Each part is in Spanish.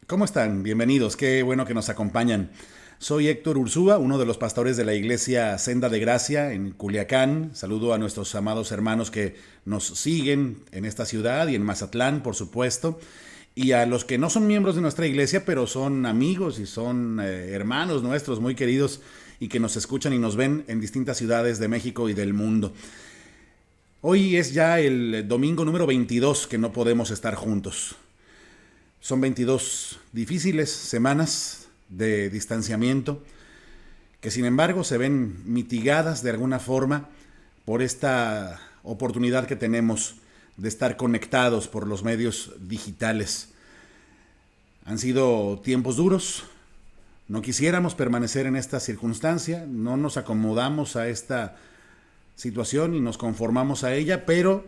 ¿Cómo están? Bienvenidos, qué bueno que nos acompañan. Soy Héctor Ursúa, uno de los pastores de la iglesia Senda de Gracia en Culiacán. Saludo a nuestros amados hermanos que nos siguen en esta ciudad y en Mazatlán, por supuesto. Y a los que no son miembros de nuestra iglesia, pero son amigos y son hermanos nuestros muy queridos y que nos escuchan y nos ven en distintas ciudades de México y del mundo. Hoy es ya el domingo número 22 que no podemos estar juntos. Son 22 difíciles semanas de distanciamiento que sin embargo se ven mitigadas de alguna forma por esta oportunidad que tenemos de estar conectados por los medios digitales. Han sido tiempos duros, no quisiéramos permanecer en esta circunstancia, no nos acomodamos a esta situación y nos conformamos a ella, pero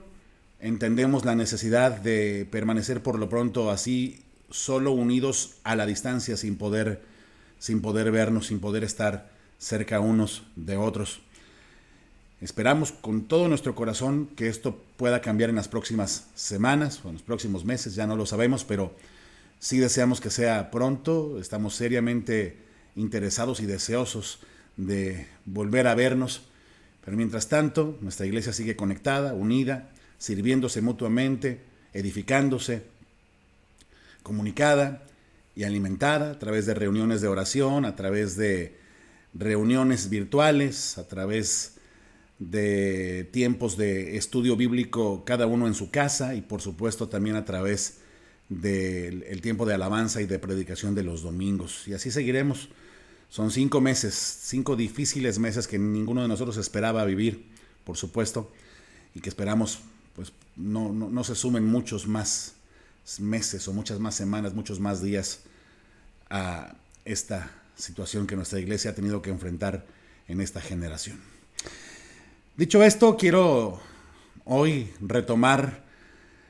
entendemos la necesidad de permanecer por lo pronto así, solo unidos a la distancia, sin poder vernos, sin poder estar cerca unos de otros. Esperamos con todo nuestro corazón que esto pueda cambiar en las próximas semanas o en los próximos meses, ya no lo sabemos, pero sí deseamos que sea pronto. Estamos seriamente interesados y deseosos de volver a vernos, pero mientras tanto nuestra iglesia sigue conectada, unida, sirviéndose mutuamente, edificándose, comunicada y alimentada a través de reuniones de oración, a través de reuniones virtuales, a través de tiempos de estudio bíblico cada uno en su casa y por supuesto también a través del tiempo de alabanza y de predicación de los domingos. Y así seguiremos. Son 5 meses, 5 difíciles meses que ninguno de nosotros esperaba vivir, por supuesto, y que esperamos pues no se sumen muchos más meses o muchas más semanas, muchos más días a esta situación que nuestra iglesia ha tenido que enfrentar en esta generación. Dicho esto, quiero hoy retomar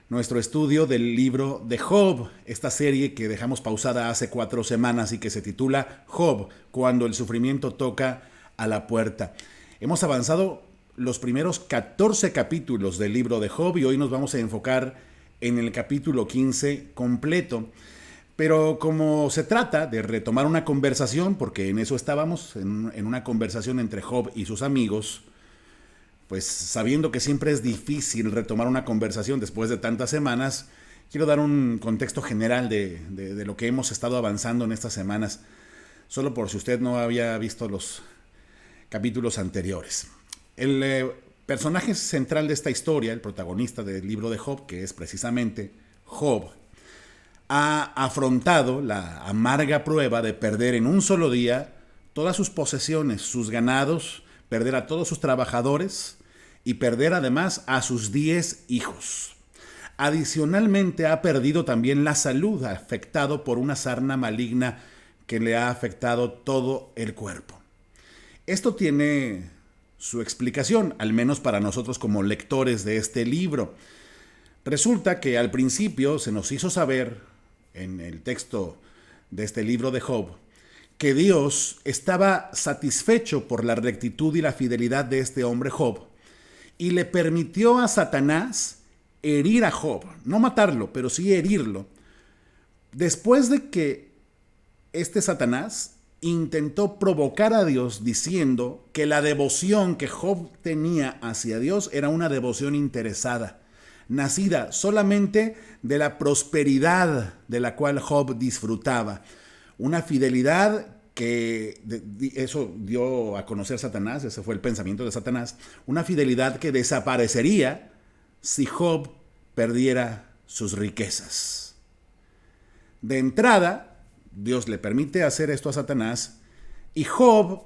nuestro estudio del libro de Job, esta serie que dejamos pausada hace 4 semanas y que se titula Job, cuando el sufrimiento toca a la puerta. Hemos avanzado los primeros 14 capítulos del libro de Job y hoy nos vamos a enfocar en el capítulo 15 completo. Pero como se trata de retomar una conversación, porque en eso estábamos, en una conversación entre Job y sus amigos, pues sabiendo que siempre es difícil retomar una conversación después de tantas semanas, quiero dar un contexto general de lo que hemos estado avanzando en estas semanas, solo por si usted no había visto los capítulos anteriores. El personaje central de esta historia, el protagonista del libro de Job, que es precisamente Job, ha afrontado la amarga prueba de perder en un solo día todas sus posesiones, sus ganados, perder a todos sus trabajadores y perder además a sus 10 hijos. Adicionalmente ha perdido también la salud, afectado por una sarna maligna que le ha afectado todo el cuerpo. Esto tiene su explicación, al menos para nosotros como lectores de este libro. Resulta que al principio se nos hizo saber en el texto de este libro de Job que Dios estaba satisfecho por la rectitud y la fidelidad de este hombre Job y le permitió a Satanás herir a Job, no matarlo, pero sí herirlo, después de que este Satanás intentó provocar a Dios diciendo que la devoción que Job tenía hacia Dios era una devoción interesada, nacida solamente de la prosperidad de la cual Job disfrutaba. Una fidelidad que eso dio a conocer Satanás, ese fue el pensamiento de Satanás, una fidelidad que desaparecería si Job perdiera sus riquezas. De entrada, Dios le permite hacer esto a Satanás y Job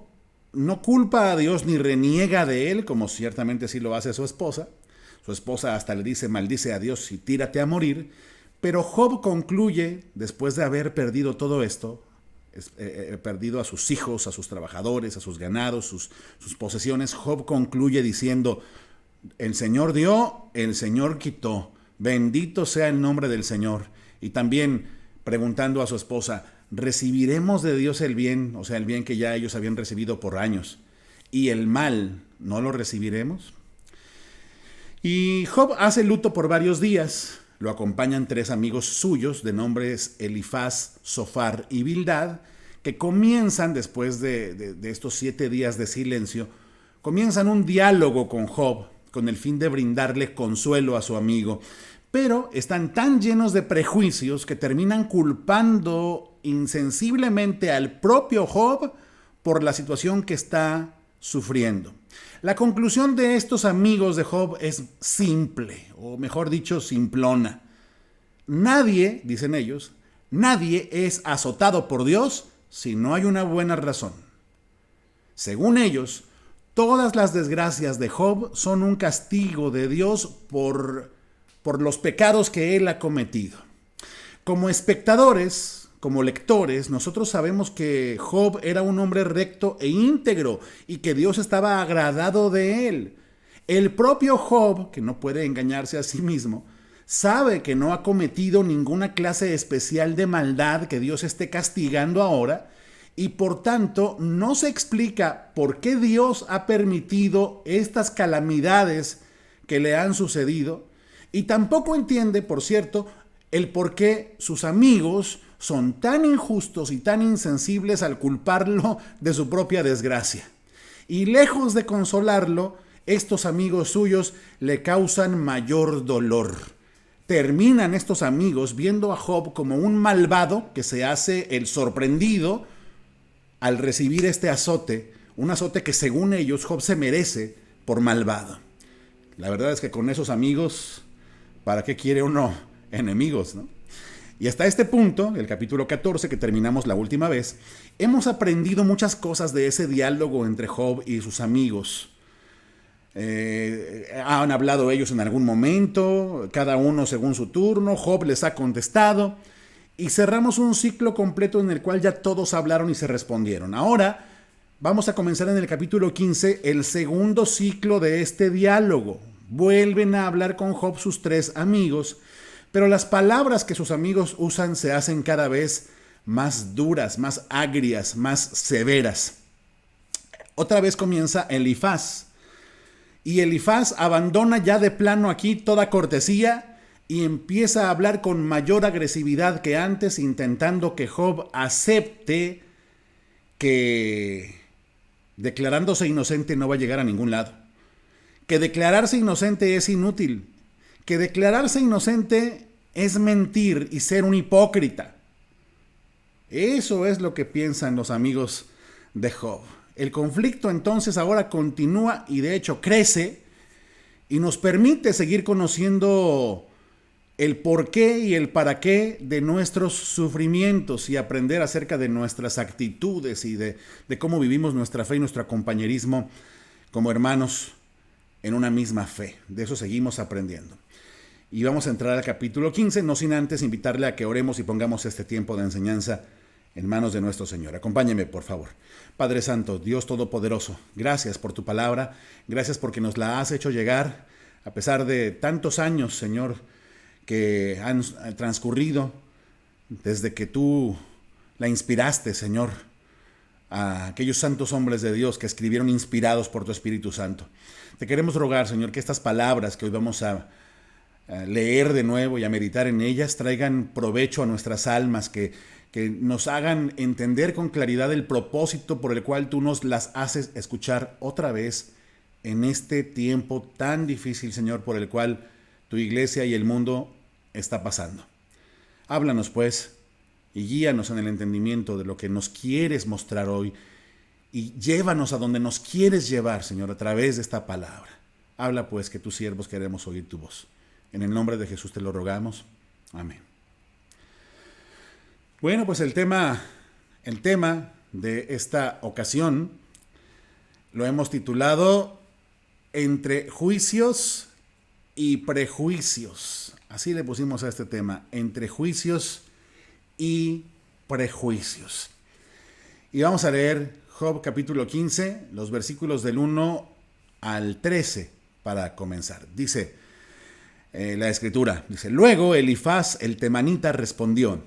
no culpa a Dios ni reniega de él, como ciertamente sí lo hace su esposa. Su esposa hasta le dice, maldice a Dios y tírate a morir. Pero Job concluye, después de haber perdido todo esto, perdido a sus hijos, a sus trabajadores, a sus ganados, sus posesiones, Job concluye diciendo, el Señor dio, el Señor quitó, bendito sea el nombre del Señor. Y también preguntando a su esposa, ¿recibiremos de Dios el bien, o sea, el bien que ya ellos habían recibido por años, y el mal no lo recibiremos? Y Job hace luto por varios días. lo acompañan 3 amigos suyos de nombres Elifaz, Zofar y Bildad, que comienzan, después de estos 7 días de silencio, comienzan un diálogo con Job con el fin de brindarle consuelo a su amigo, pero están tan llenos de prejuicios que terminan culpando insensiblemente al propio Job por la situación que está sufriendo. La conclusión de estos amigos de Job es simple, o mejor dicho, simplona. Nadie, dicen ellos, nadie es azotado por Dios si no hay una buena razón. Según ellos, todas las desgracias de Job son un castigo de Dios por los pecados que él ha cometido. Como espectadores, como lectores, nosotros sabemos que Job era un hombre recto e íntegro y que Dios estaba agradado de él. El propio Job, que no puede engañarse a sí mismo, sabe que no ha cometido ninguna clase especial de maldad que Dios esté castigando ahora y por tanto no se explica por qué Dios ha permitido estas calamidades que le han sucedido y tampoco entiende, por cierto, el por qué sus amigos son tan injustos y tan insensibles al culparlo de su propia desgracia. Y lejos de consolarlo, estos amigos suyos le causan mayor dolor. Terminan estos amigos viendo a Job como un malvado que se hace el sorprendido al recibir este azote, un azote que según ellos Job se merece por malvado. La verdad es que con esos amigos, ¿para qué quiere uno enemigos, no? Y hasta este punto, el capítulo 14, que terminamos la última vez, hemos aprendido muchas cosas de ese diálogo entre Job y sus amigos. Han hablado ellos en algún momento, cada uno según su turno, Job les ha contestado, y cerramos un ciclo completo en el cual ya todos hablaron y se respondieron. Ahora vamos a comenzar en el capítulo 15, el segundo ciclo de este diálogo. Vuelven a hablar con Job sus 3 amigos, pero las palabras que sus amigos usan se hacen cada vez más duras, más agrias, más severas. Otra vez comienza Elifaz. Y Elifaz abandona ya de plano aquí toda cortesía y empieza a hablar con mayor agresividad que antes, intentando que Job acepte que declarándose inocente no va a llegar a ningún lado. Que declararse inocente es inútil. Que declararse inocente es mentir y ser un hipócrita. Eso es lo que piensan los amigos de Job. El conflicto entonces ahora continúa y de hecho crece y nos permite seguir conociendo el porqué y el para qué de nuestros sufrimientos y aprender acerca de nuestras actitudes y de cómo vivimos nuestra fe y nuestro compañerismo como hermanos en una misma fe. De eso seguimos aprendiendo. Y vamos a entrar al capítulo 15, no sin antes invitarle a que oremos y pongamos este tiempo de enseñanza en manos de nuestro Señor. Acompáñeme, por favor. Padre Santo, Dios Todopoderoso, gracias por tu palabra, gracias porque nos la has hecho llegar, a pesar de tantos años, Señor, que han transcurrido desde que tú la inspiraste, Señor, a aquellos santos hombres de Dios que escribieron inspirados por tu Espíritu Santo. Te queremos rogar, Señor, que estas palabras que hoy vamos a leer de nuevo y a meditar en ellas traigan provecho a nuestras almas, que nos hagan entender con claridad el propósito por el cual tú nos las haces escuchar otra vez en este tiempo tan difícil, Señor, por el cual tu iglesia y el mundo está pasando. Háblanos, pues, y guíanos en el entendimiento de lo que nos quieres mostrar hoy y llévanos a donde nos quieres llevar, Señor, a través de esta palabra. Habla, pues, que tus siervos queremos oír tu voz. En el nombre de Jesús te lo rogamos. Amén. Bueno, pues el tema de esta ocasión lo hemos titulado Entre juicios y prejuicios. Así le pusimos a este tema, entre juicios y prejuicios. Y vamos a leer Job capítulo 15, los versículos del 1 al 13 para comenzar. Dice la escritura, luego Elifaz el temanita respondió: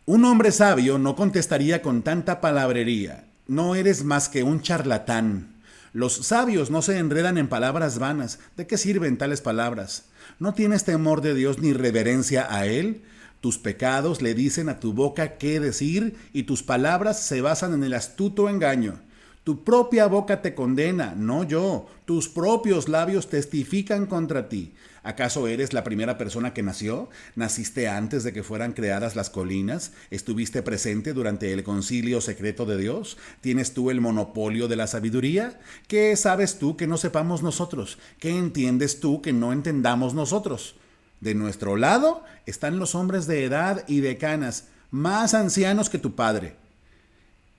un hombre sabio no contestaría con tanta palabrería. No eres más que un charlatán. Los sabios no se enredan en palabras vanas. ¿De qué sirven tales palabras? ¿No tienes temor de Dios ni reverencia a Él? Tus pecados le dicen a tu boca qué decir y tus palabras se basan en el astuto engaño. Tu propia boca te condena, no yo. Tus propios labios testifican contra ti. ¿Acaso eres la primera persona que nació? ¿Naciste antes de que fueran creadas las colinas? ¿Estuviste presente durante el concilio secreto de Dios? ¿Tienes tú el monopolio de la sabiduría? ¿Qué sabes tú que no sepamos nosotros? ¿Qué entiendes tú que no entendamos nosotros? De nuestro lado están los hombres de edad y de canas, más ancianos que tu padre.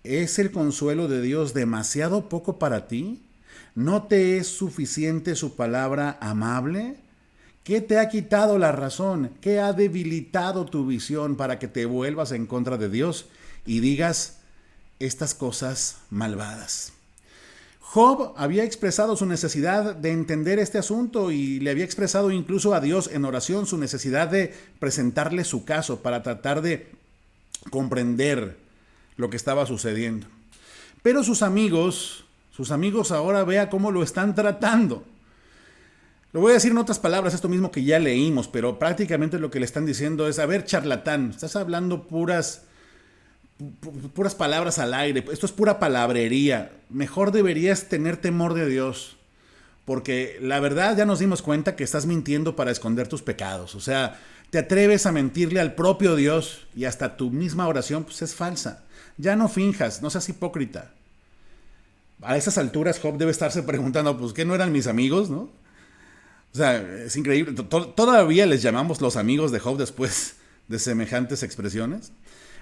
¿Es el consuelo de Dios demasiado poco para ti? ¿No te es suficiente su palabra amable? ¿Qué te ha quitado la razón? ¿Qué ha debilitado tu visión para que te vuelvas en contra de Dios y digas estas cosas malvadas? Job había expresado su necesidad de entender este asunto y le había expresado incluso a Dios en oración su necesidad de presentarle su caso para tratar de comprender lo que estaba sucediendo. Pero sus amigos ahora vea cómo lo están tratando. Lo voy a decir en otras palabras, esto mismo que ya leímos, pero prácticamente lo que le están diciendo es, a ver, charlatán, estás hablando puras palabras al aire, esto es pura palabrería, mejor deberías tener temor de Dios, porque la verdad ya nos dimos cuenta que estás mintiendo para esconder tus pecados, o sea, te atreves a mentirle al propio Dios y hasta tu misma oración pues es falsa. Ya no finjas, no seas hipócrita. A esas alturas Job debe estarse preguntando, pues ¿qué no eran mis amigos, no? O sea, es increíble. ¿Todavía les llamamos los amigos de Job después de semejantes expresiones?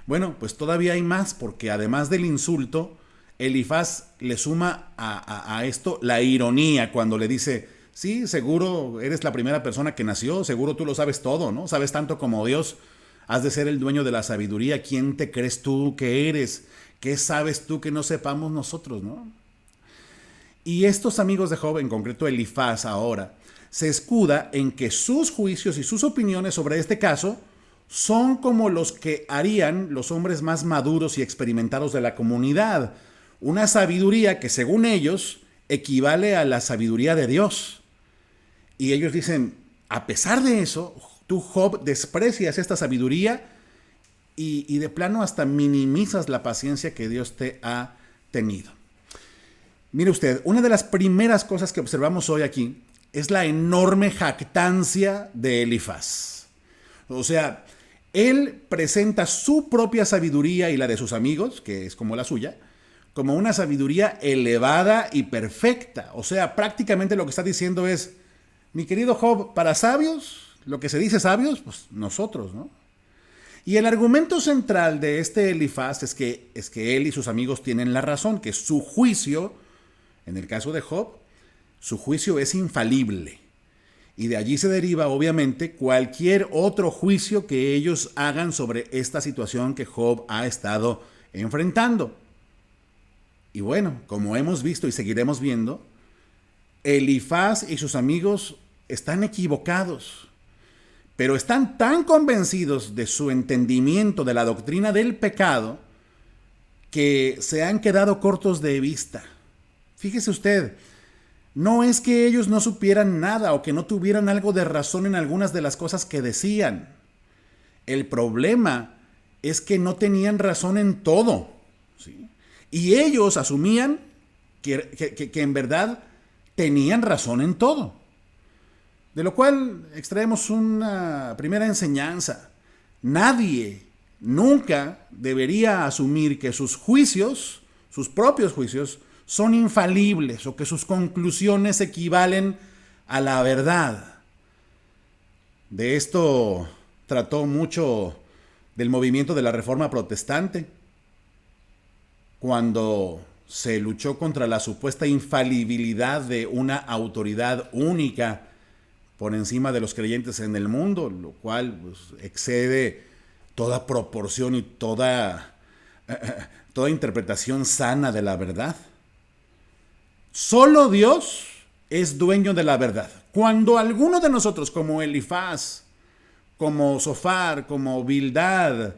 Bueno, pues todavía hay más, porque además del insulto, Elifaz le suma a esto la ironía cuando le dice, sí, seguro eres la primera persona que nació, seguro tú lo sabes todo, ¿no? Sabes tanto como Dios, has de ser el dueño de la sabiduría. ¿Quién te crees tú que eres? ¿Qué sabes tú que no sepamos nosotros, no? Y estos amigos de Job, en concreto Elifaz ahora, se escuda en que sus juicios y sus opiniones sobre este caso son como los que harían los hombres más maduros y experimentados de la comunidad. Una sabiduría que, según ellos, equivale a la sabiduría de Dios. Y ellos dicen, a pesar de eso, tú, Job, desprecias esta sabiduría y de plano hasta minimizas la paciencia que Dios te ha tenido. Mire usted, una de las primeras cosas que observamos hoy aquí es la enorme jactancia de Elifaz. O sea, él presenta su propia sabiduría y la de sus amigos, que es como la suya, como una sabiduría elevada y perfecta. O sea, prácticamente lo que está diciendo es, mi querido Job, para sabios, lo que se dice sabios, pues nosotros, ¿no? Y el argumento central de este Elifaz es que él y sus amigos tienen la razón, que su juicio, en el caso de Job, su juicio es infalible. Y de allí se deriva, obviamente, cualquier otro juicio que ellos hagan sobre esta situación que Job ha estado enfrentando. Y bueno, como hemos visto y seguiremos viendo, Elifaz y sus amigos están equivocados, pero están tan convencidos de su entendimiento de la doctrina del pecado que se han quedado cortos de vista. Fíjese usted, no es que ellos no supieran nada o que no tuvieran algo de razón en algunas de las cosas que decían. El problema es que no tenían razón en todo, ¿sí? Y ellos asumían que en verdad tenían razón en todo. De lo cual extraemos una primera enseñanza. Nadie nunca debería asumir que sus juicios, sus propios juicios, son infalibles o que sus conclusiones equivalen a la verdad. De esto trató mucho del movimiento de la Reforma Protestante, cuando se luchó contra la supuesta infalibilidad de una autoridad única por encima de los creyentes en el mundo, lo cual pues, excede toda proporción y toda interpretación sana de la verdad. Solo Dios es dueño de la verdad. Cuando alguno de nosotros, como Elifaz, como Zofar, como Bildad,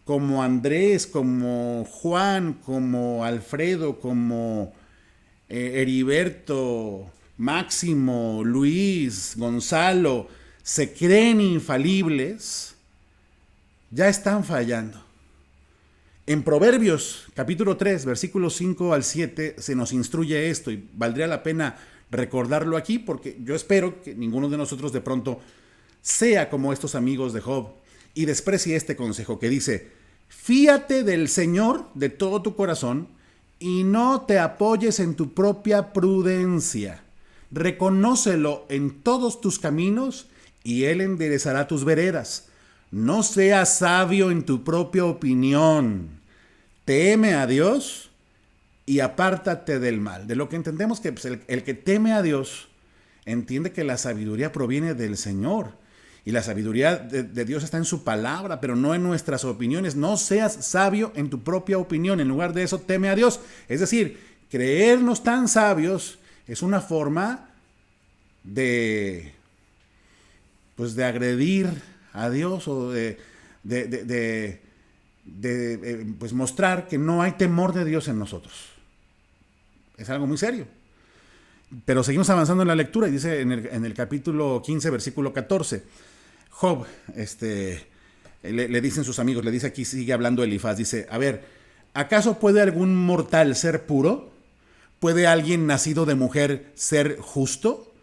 como Andrés, como Juan, como Alfredo, como Heriberto, Máximo, Luis, Gonzalo, se creen infalibles, ya están fallando. En Proverbios, capítulo 3, versículos 5 al 7, se nos instruye esto y valdría la pena recordarlo aquí porque yo espero que ninguno de nosotros de pronto sea como estos amigos de Job y desprecie este consejo que dice: fíate del Señor de todo tu corazón y no te apoyes en tu propia prudencia. Reconócelo en todos tus caminos y Él enderezará tus veredas. No seas sabio en tu propia opinión. Teme a Dios y apártate del mal. De lo que entendemos que pues, el que teme a Dios entiende que la sabiduría proviene del Señor. Y la sabiduría de Dios está en su palabra, pero no en nuestras opiniones. No seas sabio en tu propia opinión. En lugar de eso, teme a Dios. Es decir, creernos tan sabios es una forma de agredir a Dios o pues mostrar que no hay temor de Dios en nosotros. Es algo muy serio. Pero seguimos avanzando en la lectura y dice en el capítulo 15, versículo 14, Job, le dicen sus amigos, le dice aquí, sigue hablando Elifaz, dice: a ver, ¿acaso puede algún mortal ser puro? ¿Puede alguien nacido de mujer ser justo?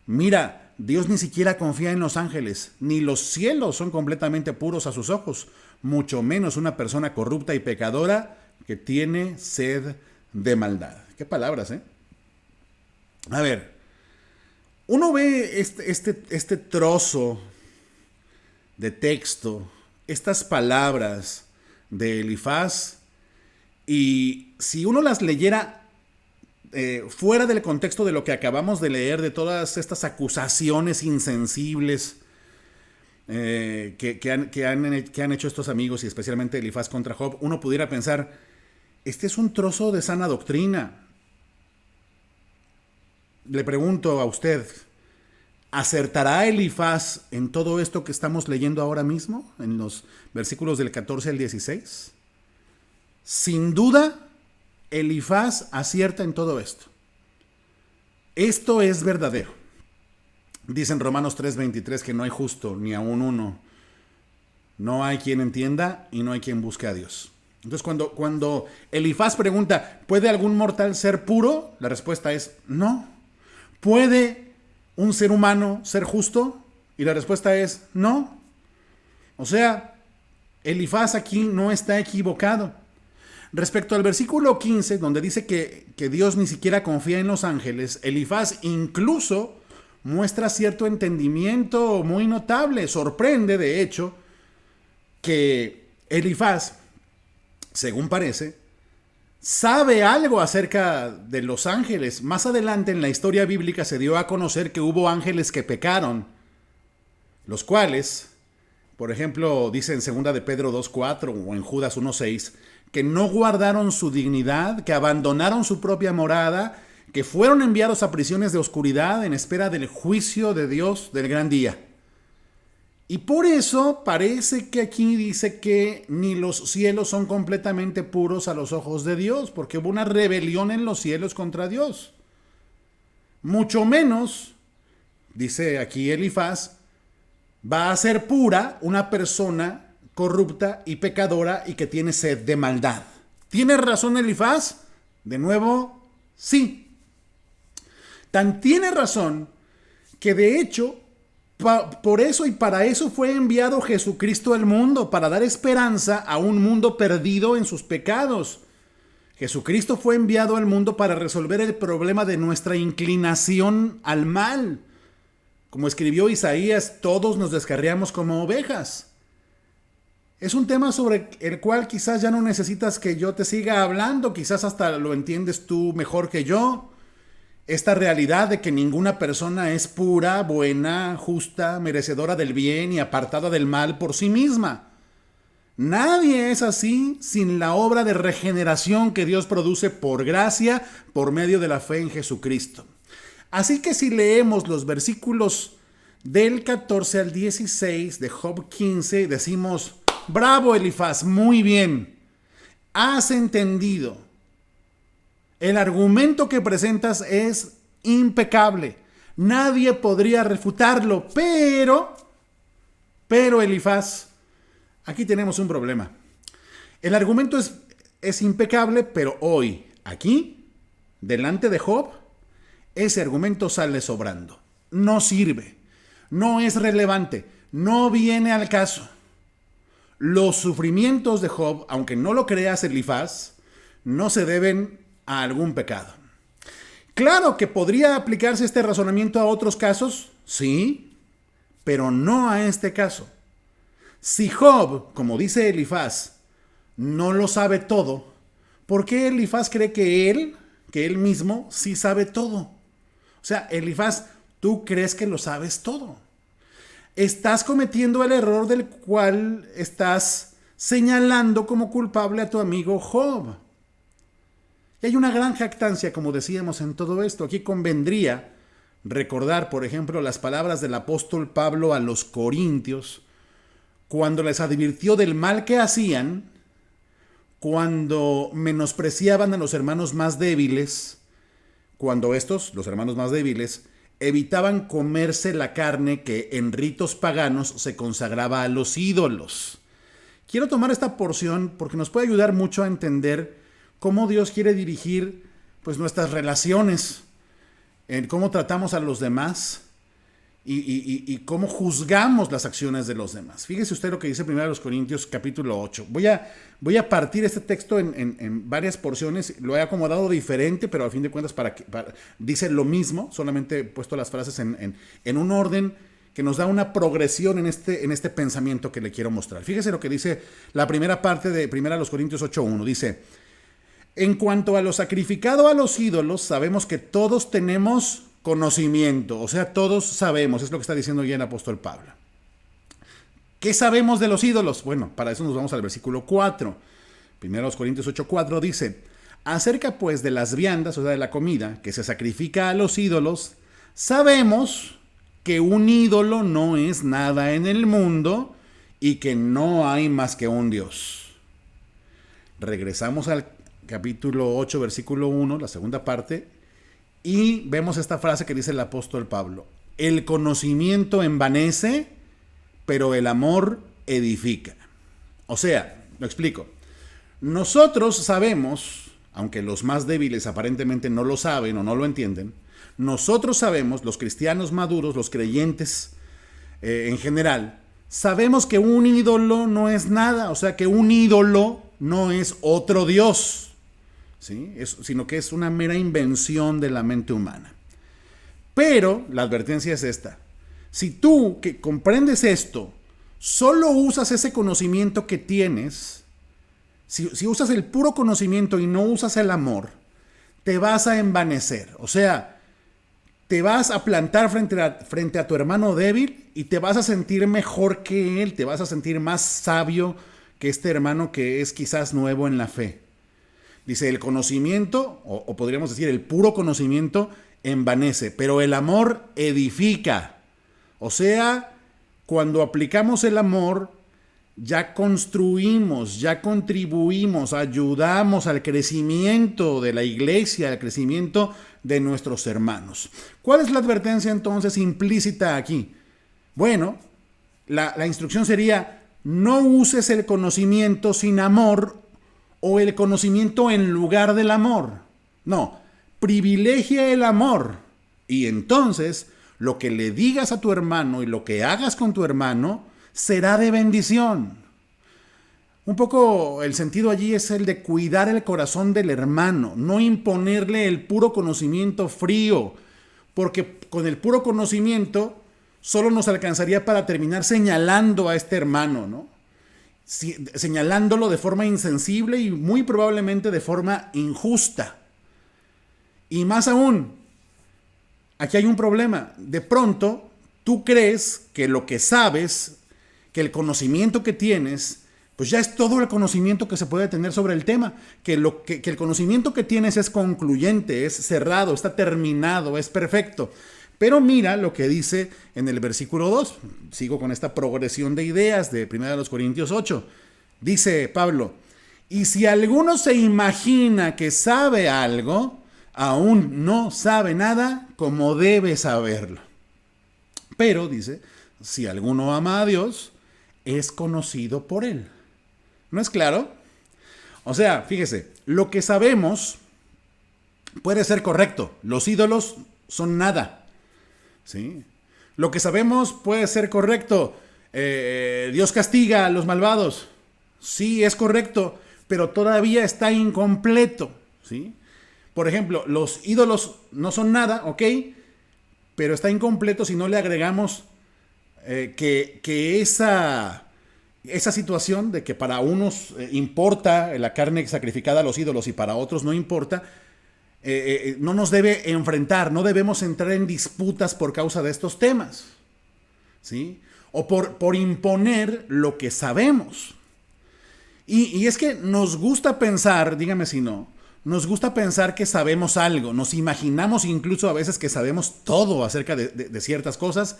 Mira, Dios ni siquiera confía en los ángeles, ni los cielos son completamente puros a sus ojos, mucho menos una persona corrupta y pecadora que tiene sed de maldad. Qué palabras, ¿eh? A ver, uno ve este trozo de texto, estas palabras de Elifaz, y si uno las leyera fuera del contexto de lo que acabamos de leer, de todas estas acusaciones insensibles que han hecho estos amigos y especialmente Elifaz contra Job, uno pudiera pensar, este es un trozo de sana doctrina. Le pregunto a usted, ¿acertará Elifaz en todo esto que estamos leyendo ahora mismo, en los versículos del 14 al 16? Sin duda, Elifaz acierta en todo esto. Esto es verdadero. Dice en Romanos 3:23 que no hay justo ni aun uno. No hay quien entienda y no hay quien busque a Dios. Entonces cuando Elifaz pregunta, ¿puede algún mortal ser puro? La respuesta es no. ¿Puede un ser humano ser justo? Y la respuesta es no. O sea, Elifaz aquí no está equivocado. Respecto al versículo 15, donde dice que Dios ni siquiera confía en los ángeles, Elifaz incluso muestra cierto entendimiento muy notable. Sorprende, de hecho, que Elifaz, según parece, sabe algo acerca de los ángeles. Más adelante en la historia bíblica se dio a conocer que hubo ángeles que pecaron, los cuales, por ejemplo, dice en 2 de Pedro 2:4 o en Judas 1:6, que no guardaron su dignidad, que abandonaron su propia morada, que fueron enviados a prisiones de oscuridad en espera del juicio de Dios del gran día. Y por eso parece que aquí dice que ni los cielos son completamente puros a los ojos de Dios, porque hubo una rebelión en los cielos contra Dios. Mucho menos, dice aquí Elifaz, va a ser pura una persona corrupta y pecadora y que tiene sed de maldad. ¿Tiene razón Elifaz? De nuevo, sí. Tan tiene razón que de hecho por eso y para eso fue enviado Jesucristo al mundo, para dar esperanza a un mundo perdido en sus pecados. Jesucristo fue enviado al mundo para resolver el problema de nuestra inclinación al mal. Como escribió Isaías, todos nos descarriamos como ovejas. Es un tema sobre el cual quizás ya no necesitas que yo te siga hablando, quizás hasta lo entiendes tú mejor que yo. Esta realidad de que ninguna persona es pura, buena, justa, merecedora del bien y apartada del mal por sí misma. Nadie es así sin la obra de regeneración que Dios produce por gracia, por medio de la fe en Jesucristo. Así que si leemos los versículos del 14 al 16 de Job 15, decimos: bravo Elifaz, muy bien, has entendido. El argumento que presentas es impecable. Nadie podría refutarlo, pero Elifaz, aquí tenemos un problema. El argumento es impecable, pero hoy, aquí, delante de Job, ese argumento sale sobrando. No sirve, no es relevante, no viene al caso. Los sufrimientos de Job, aunque no lo creas, Elifaz, no se deben a algún pecado. Claro que podría aplicarse este razonamiento a otros casos, sí, pero no a este caso. Si Job, como dice Elifaz, no lo sabe todo, ¿por qué Elifaz cree que él mismo sí sabe todo? O sea, Elifaz, tú crees que lo sabes todo. Estás cometiendo el error del cual estás señalando como culpable a tu amigo Job. Y hay una gran jactancia, como decíamos, en todo esto. Aquí convendría recordar, por ejemplo, las palabras del apóstol Pablo a los corintios, cuando les advirtió del mal que hacían, cuando menospreciaban a los hermanos más débiles, cuando estos, los hermanos más débiles, evitaban comerse la carne que en ritos paganos se consagraba a los ídolos. Quiero tomar esta porción porque nos puede ayudar mucho a entender cómo Dios quiere dirigir pues, nuestras relaciones, en cómo tratamos a los demás y cómo juzgamos las acciones de los demás. Fíjese usted lo que dice 1 Corintios capítulo 8. Voy a partir este texto en varias porciones. Lo he acomodado diferente, pero a fin de cuentas dice lo mismo. Solamente he puesto las frases en un orden que nos da una progresión en este pensamiento que le quiero mostrar. Fíjese lo que dice la primera parte de 1 Corintios 8.1. Dice: en cuanto a lo sacrificado a los ídolos, sabemos que todos tenemos conocimiento, o sea, todos sabemos, es lo que está diciendo ya el apóstol Pablo. ¿Qué sabemos de los ídolos? Bueno, para eso nos vamos al versículo 4. 1 Corintios 8:4 dice: acerca pues de las viandas, o sea, de la comida que se sacrifica a los ídolos, sabemos que un ídolo no es nada en el mundo y que no hay más que un Dios. Regresamos al capítulo 8, versículo 1, la segunda parte, y vemos esta frase que dice el apóstol Pablo: el conocimiento envanece, pero el amor edifica. O sea, lo explico. Nosotros sabemos, aunque los más débiles aparentemente no lo saben o no lo entienden, nosotros sabemos, los cristianos maduros, los creyentes en general, sabemos que un ídolo no es nada, o sea que un ídolo no es otro Dios, ¿sí? Sino que es una mera invención de la mente humana. Pero la advertencia es esta: si tú que comprendes esto, solo usas ese conocimiento que tienes, si usas el puro conocimiento y no usas el amor, te vas a envanecer. O sea, te vas a plantar frente a tu hermano débil y te vas a sentir mejor que él, te vas a sentir más sabio que este hermano que es quizás nuevo en la fe. Dice, el conocimiento, o podríamos decir el puro conocimiento, envanece, pero el amor edifica. O sea, cuando aplicamos el amor, ya construimos, ya contribuimos, ayudamos al crecimiento de la iglesia, al crecimiento de nuestros hermanos. ¿Cuál es la advertencia entonces implícita aquí? Bueno, la instrucción sería: no uses el conocimiento sin amor o el conocimiento en lugar del amor. No, privilegia el amor y entonces lo que le digas a tu hermano y lo que hagas con tu hermano será de bendición. Un poco el sentido allí es el de cuidar el corazón del hermano, no imponerle el puro conocimiento frío, porque con el puro conocimiento solo nos alcanzaría para terminar señalando a este hermano, ¿no? Señalándolo de forma insensible y muy probablemente de forma injusta. Y más aún, aquí hay un problema. De pronto, tú crees que lo que sabes, que el conocimiento que tienes, pues ya es todo el conocimiento que se puede tener sobre el tema, que el conocimiento que tienes es concluyente, es cerrado, está terminado, es perfecto. Pero mira lo que dice en el versículo 2. Sigo con esta progresión de ideas de 1 Corintios 8. Dice Pablo: Y si alguno se imagina que sabe algo, aún no sabe nada como debe saberlo. Pero, dice, si alguno ama a Dios, es conocido por él. ¿No es claro? O sea, fíjese, lo que sabemos puede ser correcto. Los ídolos son nada. ¿Sí? Lo que sabemos puede ser correcto. Dios castiga a los malvados. Sí, es correcto, pero todavía está incompleto. ¿Sí? Por ejemplo, los ídolos no son nada, ¿ok? Pero está incompleto si no le agregamos que esa situación de que para unos importa la carne sacrificada a los ídolos y para otros no importa, no nos debe enfrentar, no debemos entrar en disputas por causa de estos temas, ¿sí? O por imponer lo que sabemos. Y es que nos gusta pensar, dígame si no, nos gusta pensar que sabemos algo, nos imaginamos incluso a veces que sabemos todo acerca de ciertas cosas,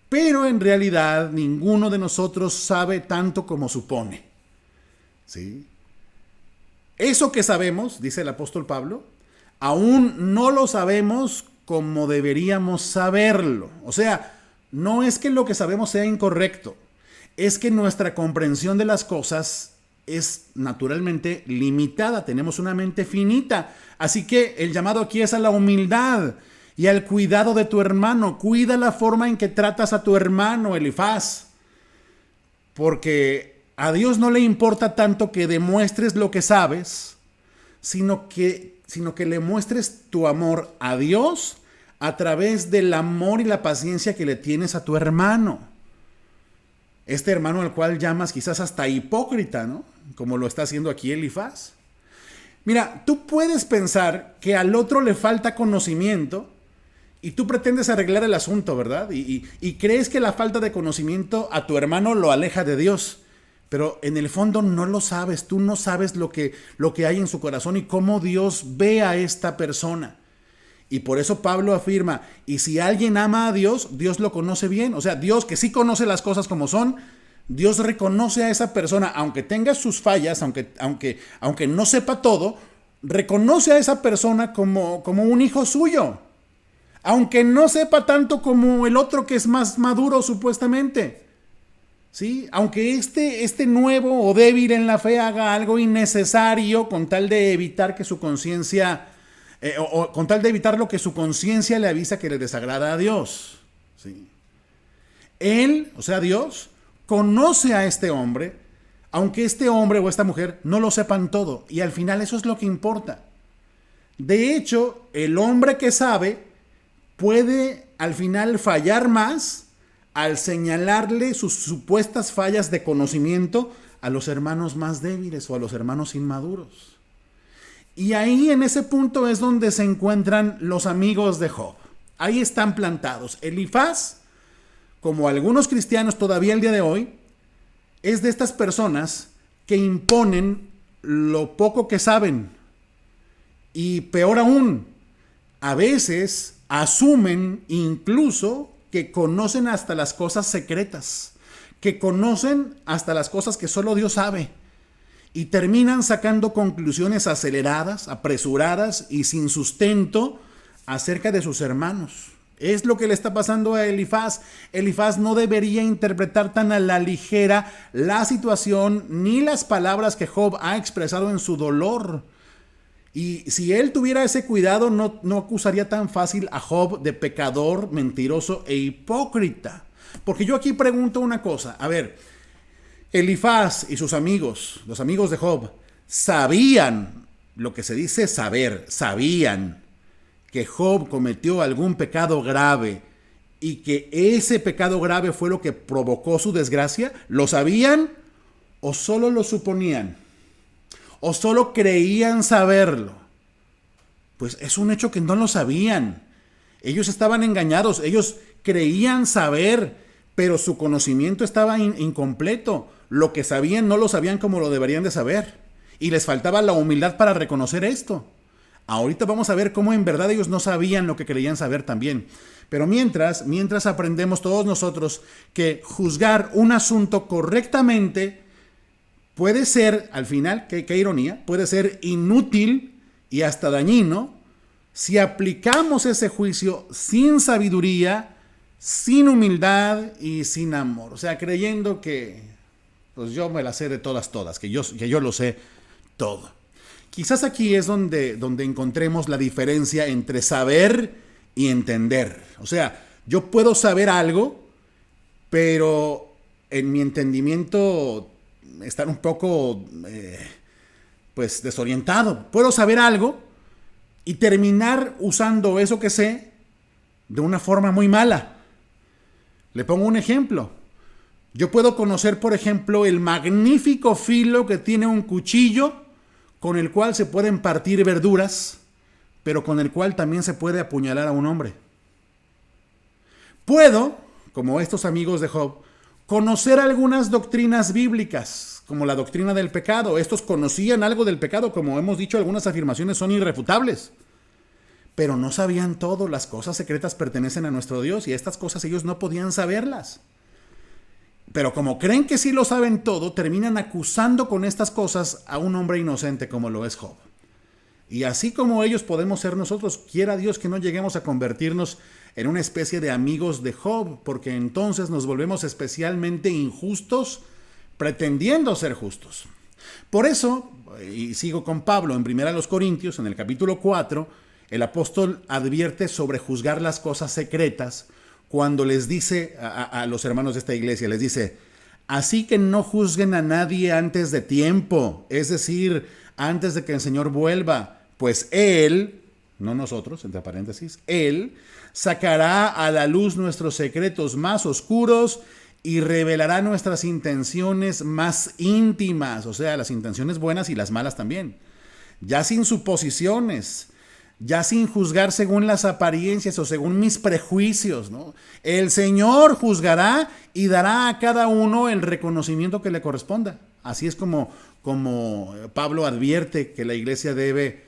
pero en realidad ninguno de nosotros sabe tanto como supone. ¿Sí? Eso que sabemos, dice el apóstol Pablo, aún no lo sabemos como deberíamos saberlo. O sea, no es que lo que sabemos sea incorrecto, es que nuestra comprensión de las cosas es naturalmente limitada, tenemos una mente finita. Así que el llamado aquí es a la humildad y al cuidado de tu hermano. Cuida la forma en que tratas a tu hermano, Elifaz, porque a Dios no le importa tanto que demuestres lo que sabes, sino que le muestres tu amor a Dios a través del amor y la paciencia que le tienes a tu hermano. Este hermano al cual llamas quizás hasta hipócrita, ¿no? Como lo está haciendo aquí Elifaz. Mira, tú puedes pensar que al otro le falta conocimiento y tú pretendes arreglar el asunto, ¿verdad? Y crees que la falta de conocimiento a tu hermano lo aleja de Dios. Pero en el fondo no lo sabes, tú no sabes lo que hay en su corazón y cómo Dios ve a esta persona. Y por eso Pablo afirma, y si alguien ama a Dios, Dios lo conoce bien. O sea, Dios que sí conoce las cosas como son, Dios reconoce a esa persona, aunque tenga sus fallas, aunque no sepa todo, reconoce a esa persona como un hijo suyo. Aunque no sepa tanto como el otro que es más maduro supuestamente. ¿Sí? Aunque este nuevo o débil en la fe haga algo innecesario con tal de evitar que su conciencia, o con tal de evitar lo que su conciencia le avisa que le desagrada a Dios. ¿Sí? Él, o sea Dios, conoce a este hombre, aunque este hombre o esta mujer no lo sepan todo. Y al final eso es lo que importa. De hecho, el hombre que sabe puede al final fallar más al señalarle sus supuestas fallas de conocimiento a los hermanos más débiles o a los hermanos inmaduros. Y ahí en ese punto es donde se encuentran los amigos de Job. Ahí están plantados. Elifaz, como algunos cristianos todavía el día de hoy, es de estas personas que imponen lo poco que saben. Y peor aún, a veces asumen incluso que conocen hasta las cosas secretas, que conocen hasta las cosas que solo Dios sabe, y terminan sacando conclusiones aceleradas, apresuradas y sin sustento acerca de sus hermanos. Es lo que le está pasando a Elifaz. Elifaz no debería interpretar tan a la ligera la situación ni las palabras que Job ha expresado en su dolor. Y si él tuviera ese cuidado, no acusaría tan fácil a Job de pecador, mentiroso e hipócrita. Porque yo aquí pregunto una cosa. A ver, Elifaz y sus amigos, los amigos de Job, sabían lo que se dice saber, sabían que Job cometió algún pecado grave y que ese pecado grave fue lo que provocó su desgracia. ¿Lo sabían o solo lo suponían? ¿O solo creían saberlo? Pues es un hecho que no lo sabían. Ellos estaban engañados, ellos creían saber, pero su conocimiento estaba incompleto. Lo que sabían no lo sabían como lo deberían de saber. Y les faltaba la humildad para reconocer esto. Ahorita vamos a ver cómo en verdad ellos no sabían lo que creían saber también. Pero mientras aprendemos todos nosotros que juzgar un asunto correctamente puede ser, al final, qué ironía, puede ser inútil y hasta dañino si aplicamos ese juicio sin sabiduría, sin humildad y sin amor. O sea, creyendo que pues yo me la sé de todas, que yo lo sé todo. Quizás aquí es donde encontremos la diferencia entre saber y entender. O sea, yo puedo saber algo, pero en mi entendimiento estar un poco pues desorientado. Puedo saber algo y terminar usando eso que sé de una forma muy mala. Le pongo un ejemplo. Yo puedo conocer, por ejemplo, el magnífico filo que tiene un cuchillo con el cual se pueden partir verduras, pero con el cual también se puede apuñalar a un hombre. Puedo, como estos amigos de Job, conocer algunas doctrinas bíblicas, como la doctrina del pecado. Estos conocían algo del pecado, como hemos dicho, algunas afirmaciones son irrefutables. Pero no sabían todo, las cosas secretas pertenecen a nuestro Dios y estas cosas ellos no podían saberlas. Pero como creen que sí lo saben todo, terminan acusando con estas cosas a un hombre inocente como lo es Job. Y así como ellos podemos ser nosotros, quiera Dios que no lleguemos a convertirnos en una especie de amigos de Job, porque entonces nos volvemos especialmente injustos pretendiendo ser justos. Por eso, y sigo con Pablo en 1 Corintios, en el capítulo 4, el apóstol advierte sobre juzgar las cosas secretas cuando les dice a los hermanos de esta iglesia, les dice, así que no juzguen a nadie antes de tiempo, es decir, antes de que el Señor vuelva, pues Él, no nosotros, entre paréntesis, Él sacará a la luz nuestros secretos más oscuros y revelará nuestras intenciones más íntimas, o sea, las intenciones buenas y las malas también, ya sin suposiciones, ya sin juzgar según las apariencias o según mis prejuicios, ¿no? El Señor juzgará y dará a cada uno el reconocimiento que le corresponda. Así es como Pablo advierte que la iglesia debe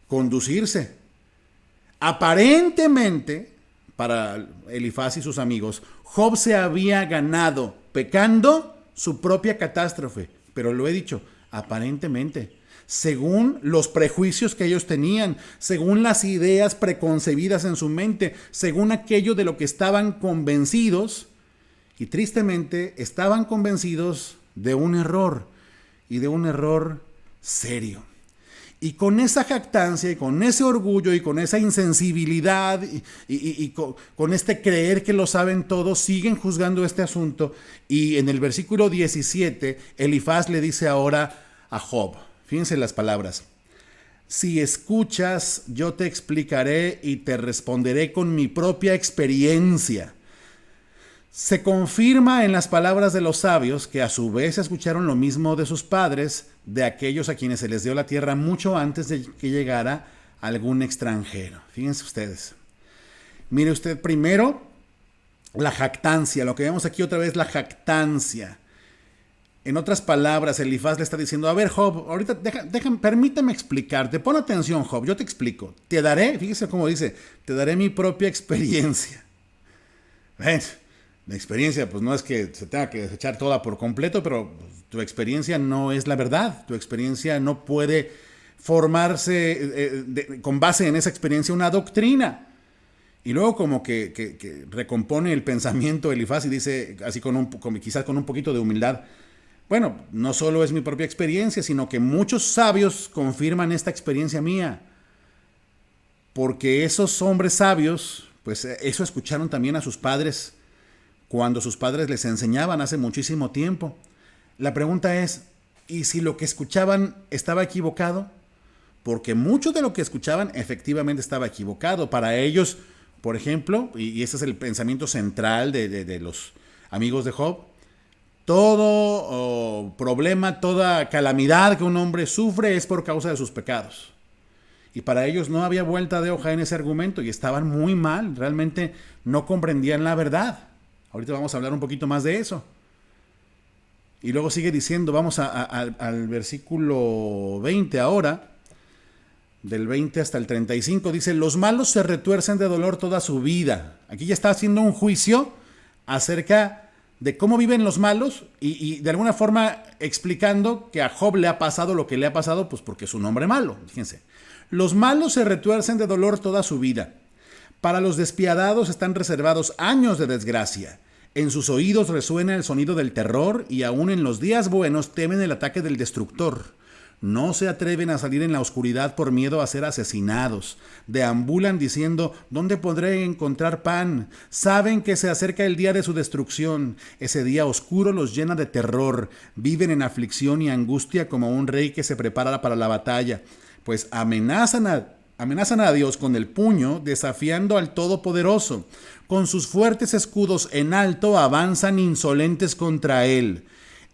conducirse. Aparentemente, para Elifaz y sus amigos, Job se había ganado, pecando, su propia catástrofe. Pero lo he dicho, aparentemente, según los prejuicios que ellos tenían, según las ideas preconcebidas en su mente, según aquello de lo que estaban convencidos, y tristemente estaban convencidos de un error, y de un error serio. Y con esa jactancia, y con ese orgullo, y con esa insensibilidad, y con este creer que lo saben todo, siguen juzgando este asunto. Y en el versículo 17, Elifaz le dice ahora a Job, fíjense las palabras, si escuchas, yo te explicaré y te responderé con mi propia experiencia. Se confirma en las palabras de los sabios que a su vez escucharon lo mismo de sus padres, de aquellos a quienes se les dio la tierra mucho antes de que llegara algún extranjero. Fíjense ustedes. Mire usted primero la jactancia, lo que vemos aquí otra vez, la jactancia. En otras palabras, Elifaz le está diciendo, a ver, Job, ahorita permíteme explicarte, pon atención, Job, yo te explico. Te daré, fíjese cómo dice, te daré mi propia experiencia. ¿Ven? La experiencia, pues no es que se tenga que desechar toda por completo, pero tu experiencia no es la verdad. Tu experiencia no puede formarse con base en esa experiencia una doctrina. Y luego como que recompone el pensamiento Elifaz y dice, así quizás con un poquito de humildad, bueno, no solo es mi propia experiencia, sino que muchos sabios confirman esta experiencia mía. Porque esos hombres sabios, pues eso escucharon también a sus padres cuando sus padres les enseñaban hace muchísimo tiempo. La pregunta es, ¿y si lo que escuchaban estaba equivocado? Porque mucho de lo que escuchaban efectivamente estaba equivocado. Para ellos, por ejemplo, y ese es el pensamiento central de los amigos de Job, todo problema, toda calamidad que un hombre sufre es por causa de sus pecados. Y para ellos no había vuelta de hoja en ese argumento y estaban muy mal, realmente no comprendían la verdad. Ahorita vamos a hablar un poquito más de eso. Y luego sigue diciendo, vamos al versículo 20 ahora, del 20 hasta el 35, dice, los malos se retuercen de dolor toda su vida. Aquí ya está haciendo un juicio acerca de cómo viven los malos y de alguna forma explicando que a Job le ha pasado lo que le ha pasado, pues porque es un hombre malo. Fíjense, los malos se retuercen de dolor toda su vida. Para los despiadados están reservados años de desgracia. En sus oídos resuena el sonido del terror y aún en los días buenos temen el ataque del destructor. No se atreven a salir en la oscuridad por miedo a ser asesinados. Deambulan diciendo, ¿dónde podré encontrar pan? Saben que se acerca el día de su destrucción. Ese día oscuro los llena de terror. Viven en aflicción y angustia como un rey que se prepara para la batalla. Pues amenazan a Dios con el puño, desafiando al Todopoderoso. Con sus fuertes escudos en alto avanzan insolentes contra él.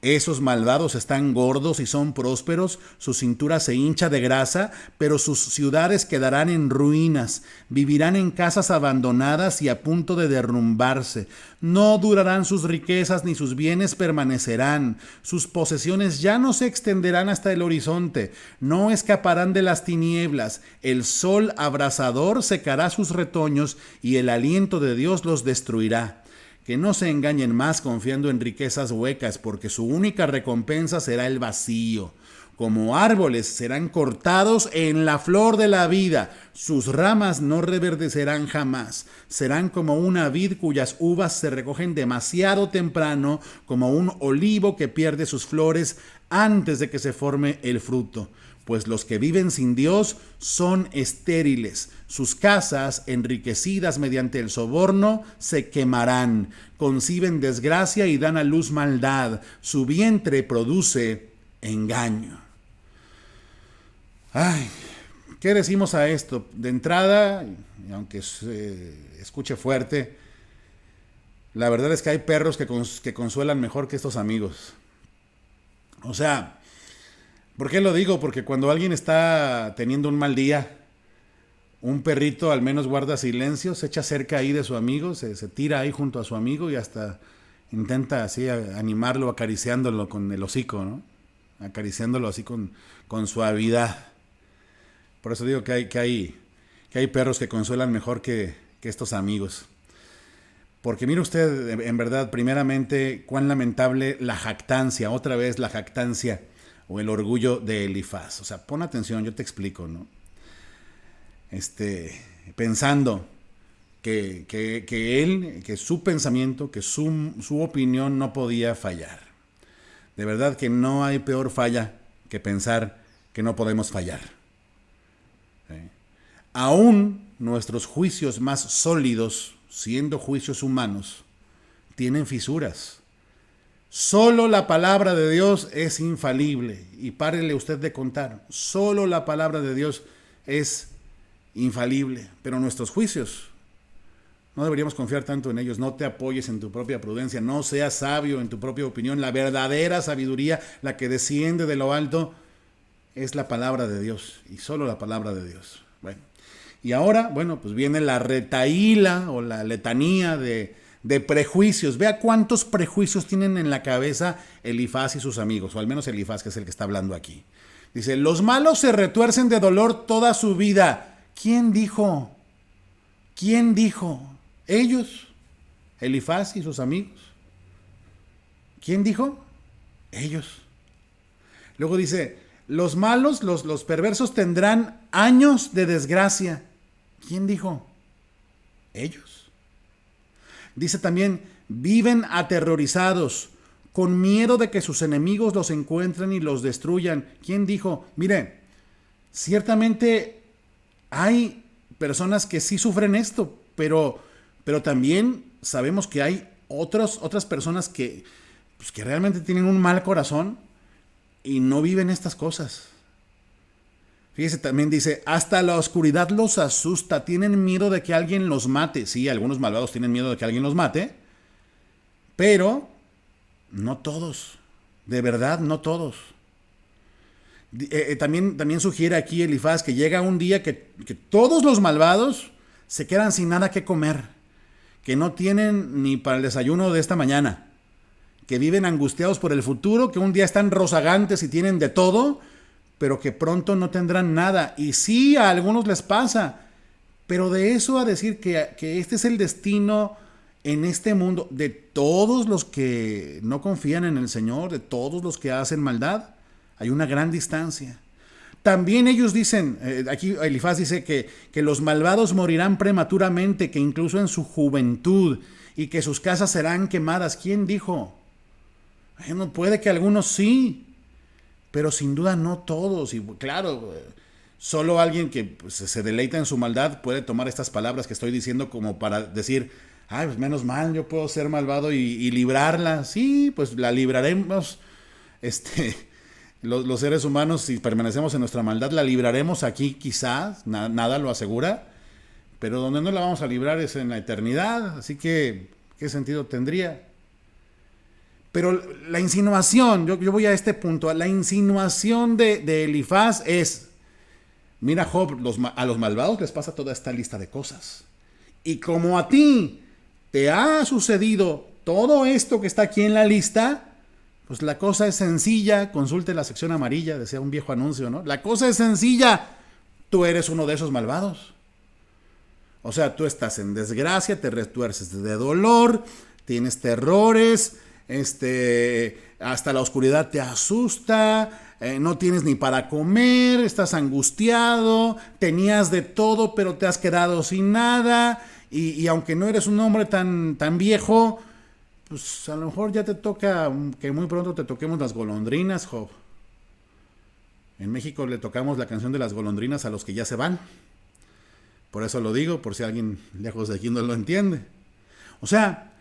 Esos malvados están gordos y son prósperos, su cintura se hincha de grasa, pero sus ciudades quedarán en ruinas, vivirán en casas abandonadas y a punto de derrumbarse. No durarán sus riquezas ni sus bienes permanecerán, sus posesiones ya no se extenderán hasta el horizonte, no escaparán de las tinieblas, el sol abrasador secará sus retoños y el aliento de Dios los destruirá. Que no se engañen más confiando en riquezas huecas, porque su única recompensa será el vacío. Como árboles serán cortados en la flor de la vida, sus ramas no reverdecerán jamás. Serán como una vid cuyas uvas se recogen demasiado temprano, como un olivo que pierde sus flores antes de que se forme el fruto. Pues los que viven sin Dios son estériles. Sus casas, enriquecidas mediante el soborno, se quemarán. Conciben desgracia y dan a luz maldad. Su vientre produce engaño. Ay, ¿qué decimos a esto? De entrada, aunque se escuche fuerte, la verdad es que hay perros que consuelan mejor que estos amigos. O sea, ¿por qué lo digo? Porque cuando alguien está teniendo un mal día, un perrito al menos guarda silencio, se echa cerca ahí de su amigo, se tira ahí junto a su amigo y hasta intenta así animarlo, acariciándolo con el hocico, ¿no? Acariciándolo así con suavidad. Por eso digo que hay perros que consuelan mejor que estos amigos. Porque mire usted, en verdad, primeramente, cuán lamentable la jactancia, otra vez la jactancia, o el orgullo de Elifaz. O sea, pon atención, yo te explico, ¿no? Pensando que su pensamiento, que su opinión no podía fallar. De verdad que no hay peor falla que pensar que no podemos fallar. ¿Sí? Aún nuestros juicios más sólidos, siendo juicios humanos, tienen fisuras. Solo la palabra de Dios es infalible. Y párele usted de contar. Solo la palabra de Dios es infalible. Pero nuestros juicios, no deberíamos confiar tanto en ellos. No te apoyes en tu propia prudencia. No seas sabio en tu propia opinión. La verdadera sabiduría, la que desciende de lo alto, es la palabra de Dios. Y solo la palabra de Dios. Bueno. Y ahora, bueno, pues viene la retahíla o la letanía de prejuicios. Vea cuántos prejuicios tienen en la cabeza Elifaz y sus amigos, o al menos Elifaz, que es el que está hablando aquí. Dice, los malos se retuercen de dolor toda su vida. ¿Quién dijo? ¿Quién dijo? ¿Ellos? ¿Elifaz y sus amigos? ¿Quién dijo? Ellos. Luego dice, los malos, los perversos tendrán años de desgracia. ¿Quién dijo? Ellos. Dice también, viven aterrorizados, con miedo de que sus enemigos los encuentren y los destruyan. ¿Quién dijo? Mire, ciertamente hay personas que sí sufren esto, pero también sabemos que hay otras personas que realmente tienen un mal corazón y no viven estas cosas. Fíjese, también dice, hasta la oscuridad los asusta, tienen miedo de que alguien los mate. Sí, algunos malvados tienen miedo de que alguien los mate, pero no todos, de verdad no todos. También sugiere aquí Elifaz que llega un día que todos los malvados se quedan sin nada que comer, que no tienen ni para el desayuno de esta mañana, que viven angustiados por el futuro, que un día están rozagantes y tienen de todo, pero que pronto no tendrán nada. Y sí, a algunos les pasa, pero de eso a decir que este es el destino en este mundo, de todos los que no confían en el Señor, de todos los que hacen maldad, hay una gran distancia. También ellos dicen, aquí Elifaz dice que los malvados morirán prematuramente, que incluso en su juventud, y que sus casas serán quemadas. ¿Quién dijo? Bueno, puede que algunos sí, pero sin duda no todos. Y claro, solo alguien que pues, se deleita en su maldad puede tomar estas palabras que estoy diciendo como para decir, ay, pues menos mal, yo puedo ser malvado y librarla. Sí, pues la libraremos. Los seres humanos, si permanecemos en nuestra maldad, la libraremos aquí quizás, nada lo asegura, pero donde no la vamos a librar es en la eternidad, así que, ¿qué sentido tendría? Pero la insinuación, yo voy a este punto, la insinuación de Elifaz es, mira Job, a los malvados les pasa toda esta lista de cosas, y como a ti te ha sucedido todo esto que está aquí en la lista, pues la cosa es sencilla, consulte la sección amarilla, decía un viejo anuncio, ¿no? La cosa es sencilla, tú eres uno de esos malvados. O sea, tú estás en desgracia, te retuerces de dolor, tienes terrores, hasta la oscuridad te asusta, no tienes ni para comer, estás angustiado, tenías de todo, pero te has quedado sin nada, y aunque no eres un hombre tan viejo, pues a lo mejor ya te toca que muy pronto te toquemos las golondrinas, Job. En México le tocamos la canción de las golondrinas a los que ya se van. Por eso lo digo, por si alguien lejos de aquí no lo entiende. O sea,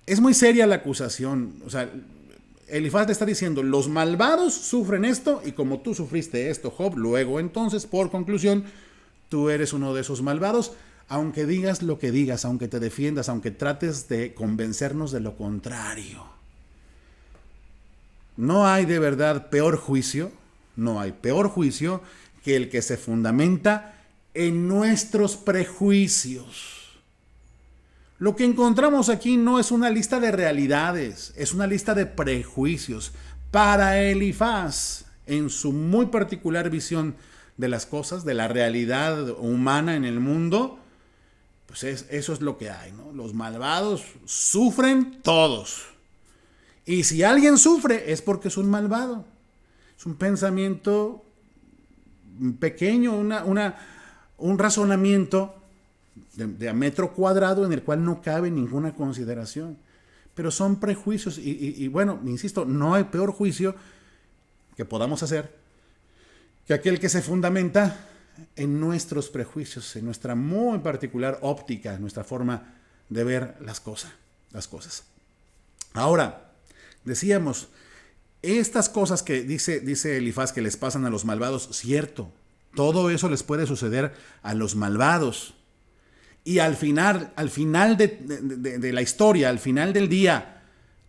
es muy seria la acusación. O sea, Elifaz le está diciendo, los malvados sufren esto y como tú sufriste esto, Job, luego entonces, por conclusión, tú eres uno de esos malvados. Aunque digas lo que digas, aunque te defiendas, aunque trates de convencernos de lo contrario. No hay de verdad peor juicio, no hay peor juicio que el que se fundamenta en nuestros prejuicios. Lo que encontramos aquí no es una lista de realidades, es una lista de prejuicios. Para Elifaz, en su muy particular visión de las cosas, de la realidad humana en el mundo, pues eso es lo que hay, ¿no? Los malvados sufren todos. Y si alguien sufre es porque es un malvado. Es un pensamiento pequeño, un razonamiento de a metro cuadrado en el cual no cabe ninguna consideración. Pero son prejuicios y bueno, insisto, no hay peor juicio que podamos hacer que aquel que se fundamenta en nuestros prejuicios, en nuestra muy particular óptica, nuestra forma de ver las cosas. Ahora, decíamos, estas cosas que dice Elifaz que les pasan a los malvados, cierto, todo eso les puede suceder a los malvados. Y al final de la historia, al final del día,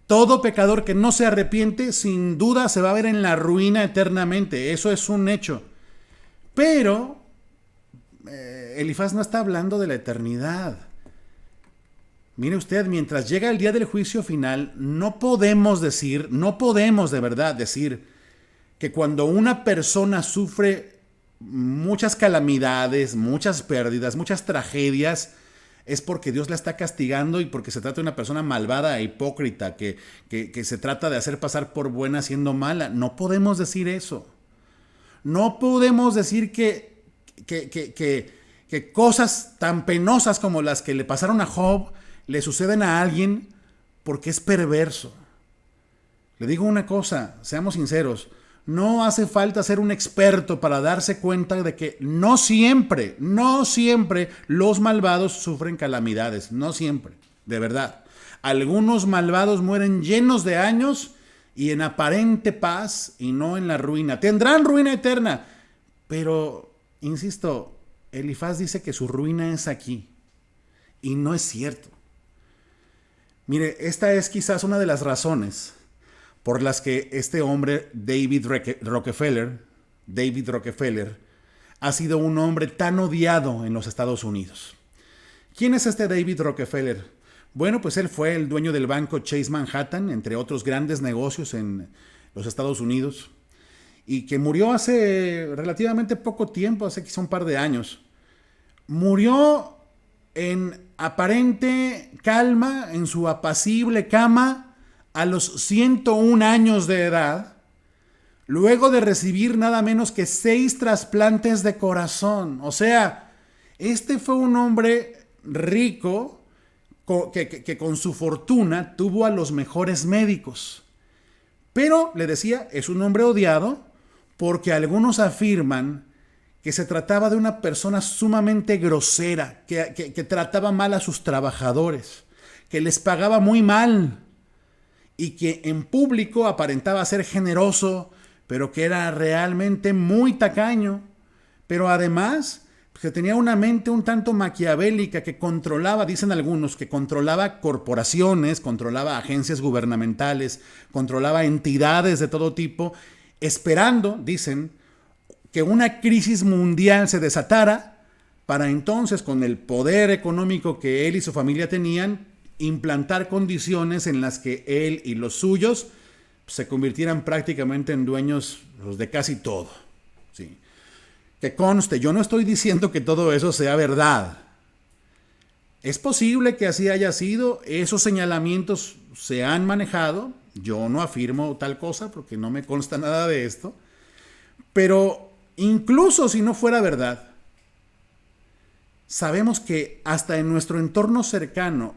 todo pecador que no se arrepiente, sin duda se va a ver en la ruina eternamente. Eso es un hecho. Pero Elifaz no está hablando de la eternidad. Mire usted, mientras llega el día del juicio final, no podemos de verdad decir que cuando una persona sufre muchas calamidades, muchas pérdidas, muchas tragedias, es porque Dios la está castigando y porque se trata de una persona malvada e hipócrita, que se trata de hacer pasar por buena siendo mala. No podemos decir eso. No podemos decir que cosas tan penosas como las que le pasaron a Job le suceden a alguien porque es perverso. Le digo una cosa, seamos sinceros, no hace falta ser un experto para darse cuenta de que no siempre los malvados sufren calamidades, no siempre, de verdad. Algunos malvados mueren llenos de años y en aparente paz y no en la ruina. Tendrán ruina eterna, pero, insisto, Elifaz dice que su ruina es aquí y no es cierto. Mire, esta es quizás una de las razones por las que este hombre, David Rockefeller, ha sido un hombre tan odiado en los Estados Unidos. ¿Quién es este David Rockefeller? Bueno, pues él fue el dueño del banco Chase Manhattan, entre otros grandes negocios en los Estados Unidos, y que murió hace relativamente poco tiempo, hace quizá un par de años. Murió en aparente calma, en su apacible cama, a los 101 años de edad, luego de recibir nada menos que 6 trasplantes de corazón. O sea, este fue un hombre rico que con su fortuna tuvo a los mejores médicos. Pero, le decía, es un hombre odiado porque algunos afirman que se trataba de una persona sumamente grosera, que trataba mal a sus trabajadores, que les pagaba muy mal y que en público aparentaba ser generoso, pero que era realmente muy tacaño. Pero además, que tenía una mente un tanto maquiavélica, que controlaba, dicen algunos, que controlaba corporaciones, controlaba agencias gubernamentales, controlaba entidades de todo tipo, esperando, dicen, que una crisis mundial se desatara para entonces, con el poder económico que él y su familia tenían, implantar condiciones en las que él y los suyos se convirtieran prácticamente en dueños de casi todo. Sí. Que conste, yo no estoy diciendo que todo eso sea verdad. Es posible que así haya sido, esos señalamientos se han manejado, yo no afirmo tal cosa porque no me consta nada de esto, pero incluso si no fuera verdad, sabemos que hasta en nuestro entorno cercano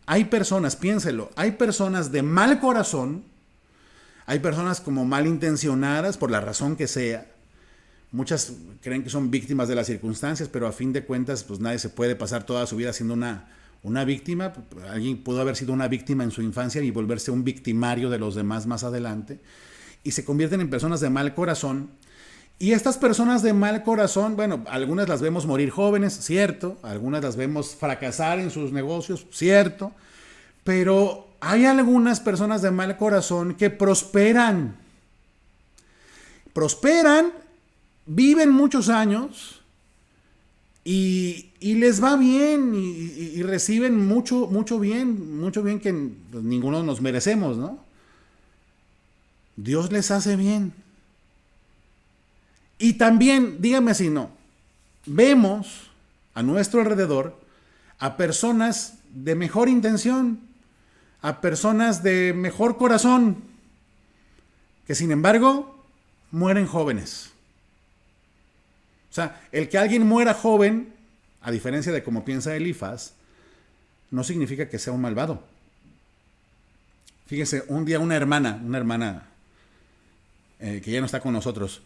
hay personas, piénselo, hay personas de mal corazón, hay personas como malintencionadas por la razón que sea. Muchas creen que son víctimas de las circunstancias, pero a fin de cuentas, pues nadie se puede pasar toda su vida siendo una víctima. Alguien pudo haber sido una víctima en su infancia y volverse un victimario de los demás más adelante. Y se convierten en personas de mal corazón. Y estas personas de mal corazón, bueno, algunas las vemos morir jóvenes, cierto. Algunas las vemos fracasar en sus negocios, cierto. Pero hay algunas personas de mal corazón que prosperan. Prosperan, viven muchos años y les va bien y reciben mucho bien que pues, ninguno nos merecemos, ¿no? Dios les hace bien. Y también, dígame si no, vemos a nuestro alrededor a personas de mejor intención, a personas de mejor corazón, que sin embargo mueren jóvenes. O sea, el que alguien muera joven, a diferencia de como piensa Elifaz, no significa que sea un malvado. Fíjese, un día una hermana que ya no está con nosotros,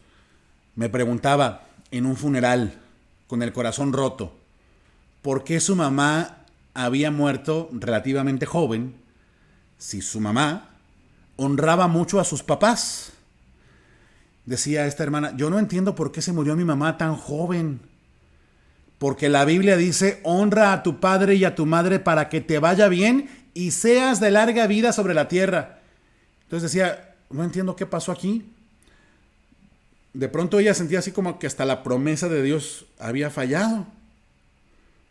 me preguntaba en un funeral, con el corazón roto, por qué su mamá había muerto relativamente joven, si su mamá honraba mucho a sus papás. Decía esta hermana, yo no entiendo por qué se murió mi mamá tan joven. Porque la Biblia dice, honra a tu padre y a tu madre para que te vaya bien y seas de larga vida sobre la tierra. Entonces decía, no entiendo qué pasó aquí. De pronto ella sentía así como que hasta la promesa de Dios había fallado.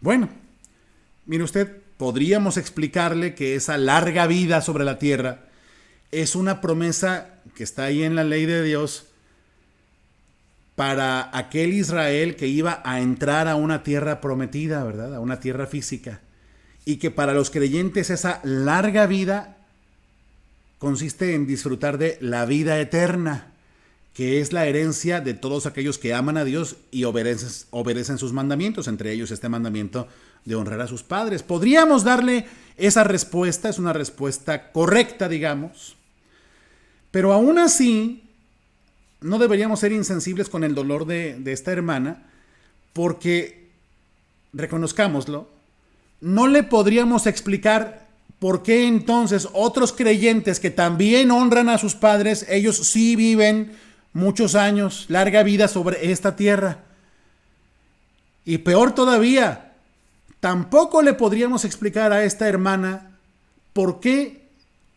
Bueno, mire usted, podríamos explicarle que esa larga vida sobre la tierra es una promesa que está ahí en la ley de Dios para aquel Israel que iba a entrar a una tierra prometida, ¿verdad? A una tierra física. Y que para los creyentes esa larga vida consiste en disfrutar de la vida eterna, que es la herencia de todos aquellos que aman a Dios y obedecen sus mandamientos, entre ellos este mandamiento de honrar a sus padres. Podríamos darle esa respuesta, es una respuesta correcta, digamos, pero aún así no deberíamos ser insensibles con el dolor de esta hermana, porque, reconozcámoslo, no le podríamos explicar por qué entonces otros creyentes que también honran a sus padres, ellos sí viven muchos años, larga vida sobre esta tierra. Y peor todavía, tampoco le podríamos explicar a esta hermana por qué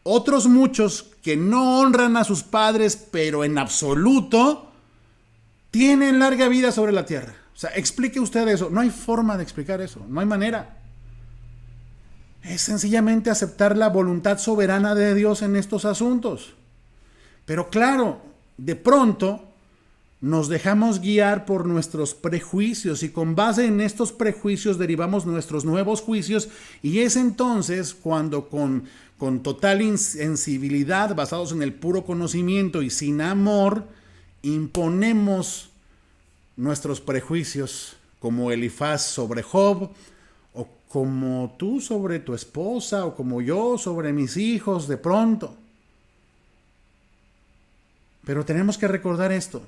otros muchos que no honran a sus padres, pero en absoluto, tienen larga vida sobre la tierra. O sea, explique usted eso. No hay forma de explicar eso, no hay manera. Es sencillamente aceptar la voluntad soberana de Dios en estos asuntos. Pero claro, de pronto, nos dejamos guiar por nuestros prejuicios y con base en estos prejuicios derivamos nuestros nuevos juicios, y es entonces cuando con total insensibilidad, basados en el puro conocimiento y sin amor, imponemos nuestros prejuicios, como Elifaz sobre Job, o como tú sobre tu esposa, o como yo sobre mis hijos de pronto. Pero tenemos que recordar esto,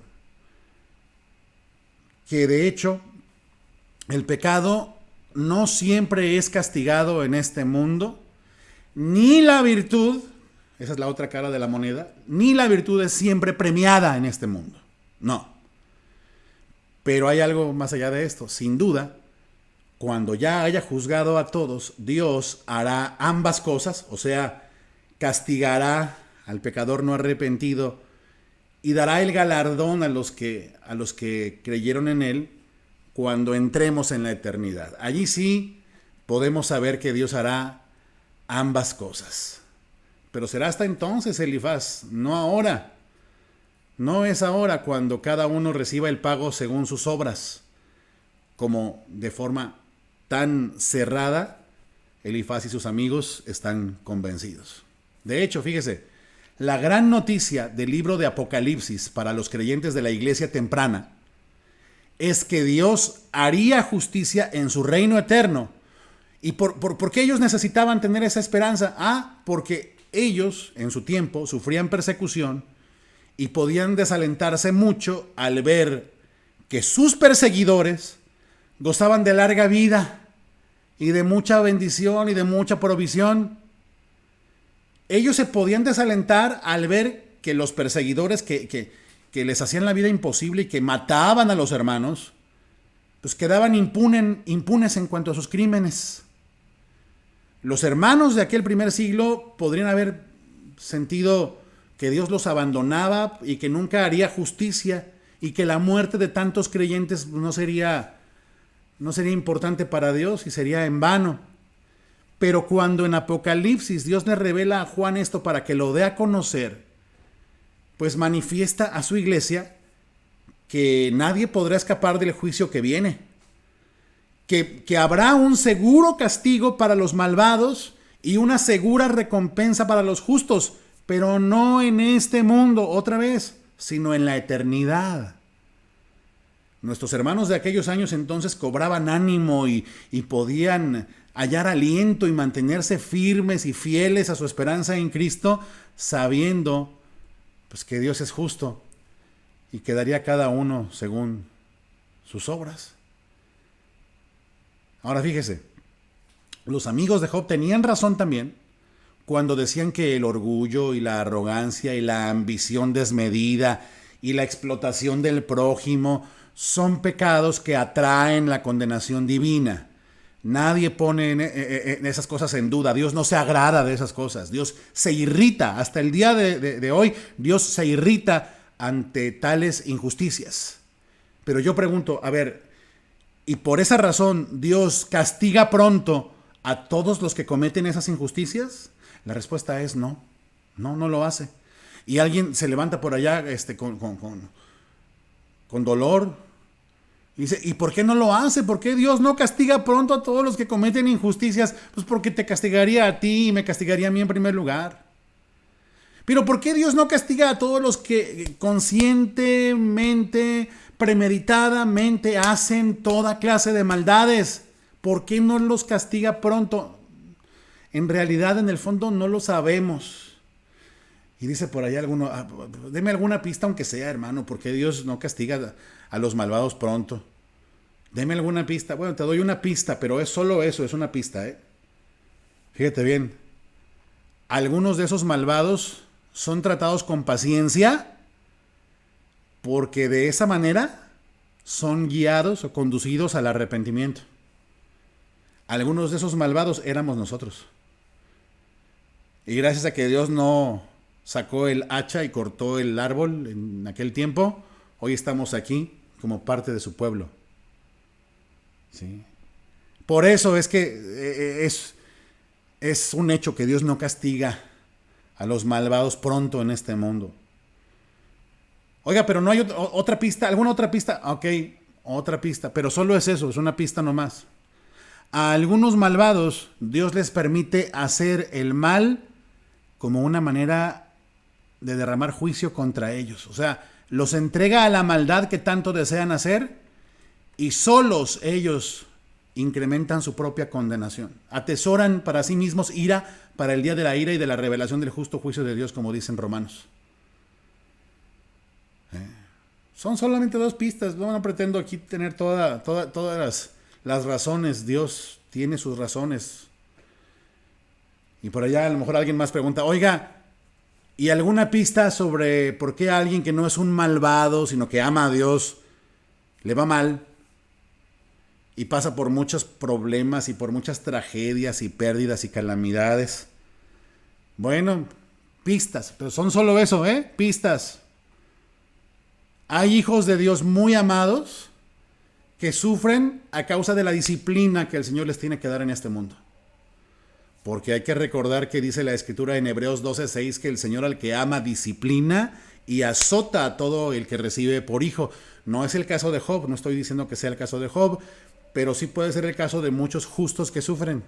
que de hecho el pecado no siempre es castigado en este mundo, ni la virtud, esa es la otra cara de la moneda, ni la virtud es siempre premiada en este mundo. No. Pero hay algo más allá de esto. Sin duda, cuando ya haya juzgado a todos, Dios hará ambas cosas, o sea, castigará al pecador no arrepentido y dará el galardón a los que creyeron en él cuando entremos en la eternidad. Allí sí podemos saber que Dios hará ambas cosas. Pero será hasta entonces, Elifaz, no ahora. No es ahora cuando cada uno reciba el pago según sus obras, como de forma tan cerrada Elifaz y sus amigos están convencidos. De hecho, fíjese, la gran noticia del libro de Apocalipsis para los creyentes de la iglesia temprana es que Dios haría justicia en su reino eterno. ¿Y por qué ellos necesitaban tener esa esperanza? Porque ellos en su tiempo sufrían persecución y podían desalentarse mucho al ver que sus perseguidores gozaban de larga vida y de mucha bendición y de mucha provisión. Ellos se podían desalentar al ver que los perseguidores que les hacían la vida imposible y que mataban a los hermanos, pues quedaban impunes en cuanto a sus crímenes. Los hermanos de aquel primer siglo podrían haber sentido que Dios los abandonaba y que nunca haría justicia y que la muerte de tantos creyentes no sería importante para Dios y sería en vano. Pero cuando en Apocalipsis Dios le revela a Juan esto para que lo dé a conocer, pues manifiesta a su iglesia que nadie podrá escapar del juicio que viene, que habrá un seguro castigo para los malvados y una segura recompensa para los justos, pero no en este mundo otra vez, sino en la eternidad. Nuestros hermanos de aquellos años entonces cobraban ánimo y podían hallar aliento y mantenerse firmes y fieles a su esperanza en Cristo, sabiendo pues que Dios es justo y que daría a cada uno según sus obras. Ahora fíjese, los amigos de Job tenían razón también cuando decían que el orgullo y la arrogancia y la ambición desmedida y la explotación del prójimo son pecados que atraen la condenación divina. Nadie pone en esas cosas en duda. Dios no se agrada de esas cosas. Dios se irrita. Hasta el día de hoy, Dios se irrita ante tales injusticias. Pero yo pregunto, a ver, ¿y por esa razón Dios castiga pronto a todos los que cometen esas injusticias? La respuesta es no. No lo hace. Y alguien se levanta por allá con dolor. Dice, ¿y por qué no lo hace? ¿Por qué Dios no castiga pronto a todos los que cometen injusticias? Pues porque te castigaría a ti y me castigaría a mí en primer lugar. Pero ¿por qué Dios no castiga a todos los que conscientemente, premeditadamente hacen toda clase de maldades? ¿Por qué no los castiga pronto? En realidad, en el fondo, no lo sabemos. Y dice por ahí alguno, deme alguna pista aunque sea, hermano, ¿por qué Dios no castiga a los malvados pronto? Deme alguna pista. Bueno, te doy una pista, pero es solo eso, es una pista, ¿eh? Fíjate bien. Algunos de esos malvados son tratados con paciencia porque de esa manera son guiados o conducidos al arrepentimiento. Algunos de esos malvados éramos nosotros. Y gracias a que Dios no sacó el hacha y cortó el árbol en aquel tiempo, hoy estamos aquí como parte de su pueblo. ¿Sí? Por eso es que es un hecho que Dios no castiga a los malvados pronto en este mundo. Oiga, pero no hay otra pista, ¿alguna otra pista? Ok, otra pista, pero solo es eso, es una pista nomás. A algunos malvados Dios les permite hacer el mal como una manera de derramar juicio contra ellos. O sea, los entrega a la maldad que tanto desean hacer y solos ellos incrementan su propia condenación. Atesoran para sí mismos ira para el día de la ira y de la revelación del justo juicio de Dios, como dicen Romanos. Son solamente dos pistas. No pretendo aquí tener todas las razones. Dios tiene sus razones. Y por allá a lo mejor alguien más pregunta, oiga, ¿y alguna pista sobre por qué alguien que no es un malvado, sino que ama a Dios, le va mal? Y pasa por muchos problemas y por muchas tragedias y pérdidas y calamidades. Bueno, pistas, pero son solo eso, pistas. Hay hijos de Dios muy amados que sufren a causa de la disciplina que el Señor les tiene que dar en este mundo. Porque hay que recordar que dice la Escritura en Hebreos 12:6 que el Señor al que ama disciplina y azota a todo el que recibe por hijo. No es el caso de Job, no estoy diciendo que sea el caso de Job, pero sí puede ser el caso de muchos justos que sufren.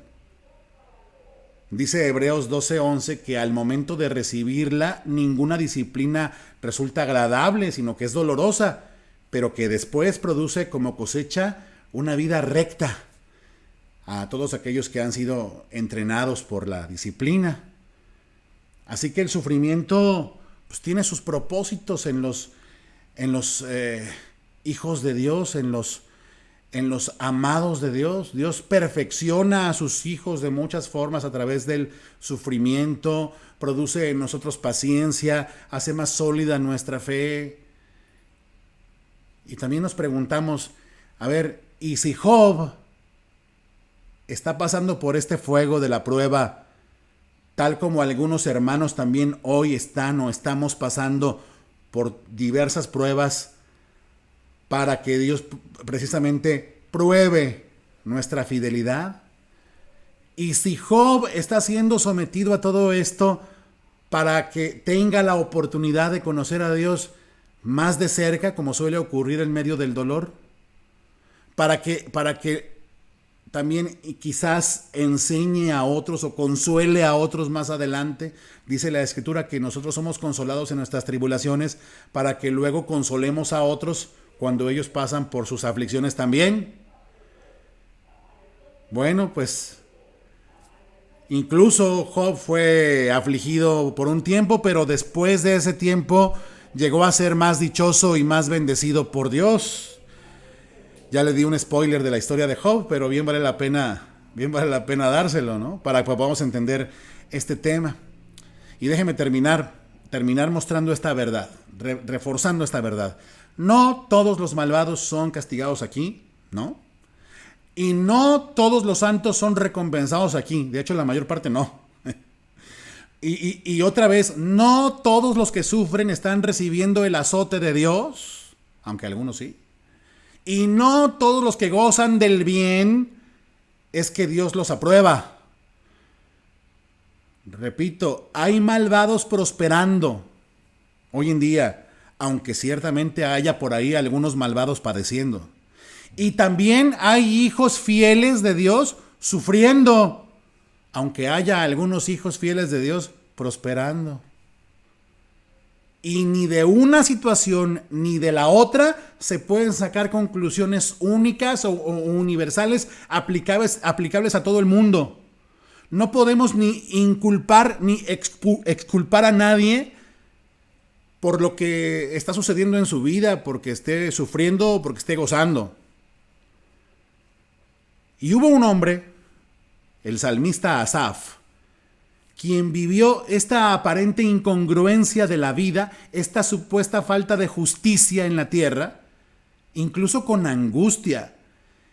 Dice Hebreos 12:11 que al momento de recibirla ninguna disciplina resulta agradable, sino que es dolorosa, pero que después produce como cosecha una vida recta a todos aquellos que han sido entrenados por la disciplina. Así que el sufrimiento pues, tiene sus propósitos en los hijos de Dios, en los amados de Dios. Dios perfecciona a sus hijos de muchas formas a través del sufrimiento, produce en nosotros paciencia, hace más sólida nuestra fe. Y también nos preguntamos, a ver, ¿y si Job está pasando por este fuego de la prueba, tal como algunos hermanos también hoy están o estamos pasando por diversas pruebas, para que Dios precisamente pruebe nuestra fidelidad? Y si Job está siendo sometido a todo esto para que tenga la oportunidad de conocer a Dios más de cerca, como suele ocurrir en medio del dolor, para que también quizás enseñe a otros o consuele a otros más adelante. Dice la Escritura que nosotros somos consolados en nuestras tribulaciones para que luego consolemos a otros cuando ellos pasan por sus aflicciones también. Bueno, pues incluso Job fue afligido por un tiempo, pero después de ese tiempo llegó a ser más dichoso y más bendecido por Dios. Ya le di un spoiler de la historia de Job, pero bien vale la pena dárselo, ¿no? Para que podamos entender este tema. Y déjeme terminar mostrando esta verdad, reforzando esta verdad. No todos los malvados son castigados aquí, ¿no? Y no todos los santos son recompensados aquí. De hecho, la mayor parte no. Y otra vez, no todos los que sufren están recibiendo el azote de Dios, aunque algunos sí. Y no todos los que gozan del bien es que Dios los aprueba. Repito, hay malvados prosperando hoy en día, aunque ciertamente haya por ahí algunos malvados padeciendo. Y también hay hijos fieles de Dios sufriendo, aunque haya algunos hijos fieles de Dios prosperando. Y ni de una situación ni de la otra se pueden sacar conclusiones únicas o universales aplicables a todo el mundo. No podemos ni inculpar ni exculpar a nadie por lo que está sucediendo en su vida, porque esté sufriendo o porque esté gozando. Y hubo un hombre, el salmista Asaf, quien vivió esta aparente incongruencia de la vida, esta supuesta falta de justicia en la tierra, incluso con angustia.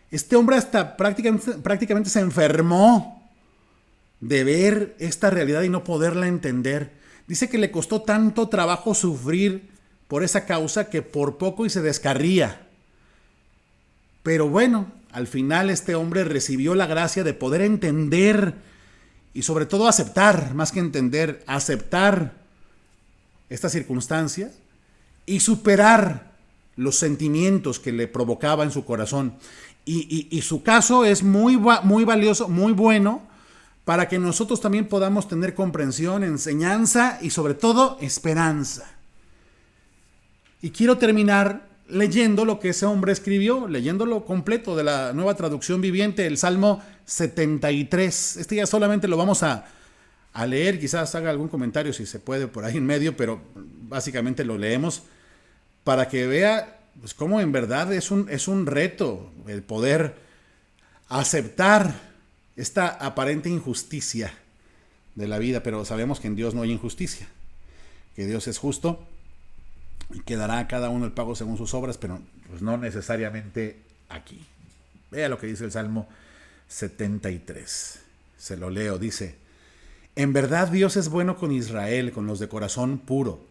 Este hombre hasta prácticamente se enfermó de ver esta realidad y no poderla entender. Dice que le costó tanto trabajo sufrir por esa causa que por poco y se descarría. Pero bueno, al final este hombre recibió la gracia de poder entender y sobre todo aceptar, más que entender, aceptar esta circunstancia y superar los sentimientos que le provocaba en su corazón. Y su caso es muy valioso, muy bueno, para que nosotros también podamos tener comprensión, enseñanza y sobre todo esperanza. Y quiero terminar leyendo lo que ese hombre escribió, leyéndolo completo de la Nueva Traducción Viviente, el Salmo 73. Este ya solamente lo vamos a leer, quizás haga algún comentario si se puede por ahí en medio, pero básicamente lo leemos para que vea pues cómo en verdad es un reto el poder aceptar esta aparente injusticia de la vida, pero sabemos que en Dios no hay injusticia, que Dios es justo y que dará a cada uno el pago según sus obras, pero pues no necesariamente aquí. Vea lo que dice el Salmo 73. Se lo leo, dice: en verdad Dios es bueno con Israel, con los de corazón puro.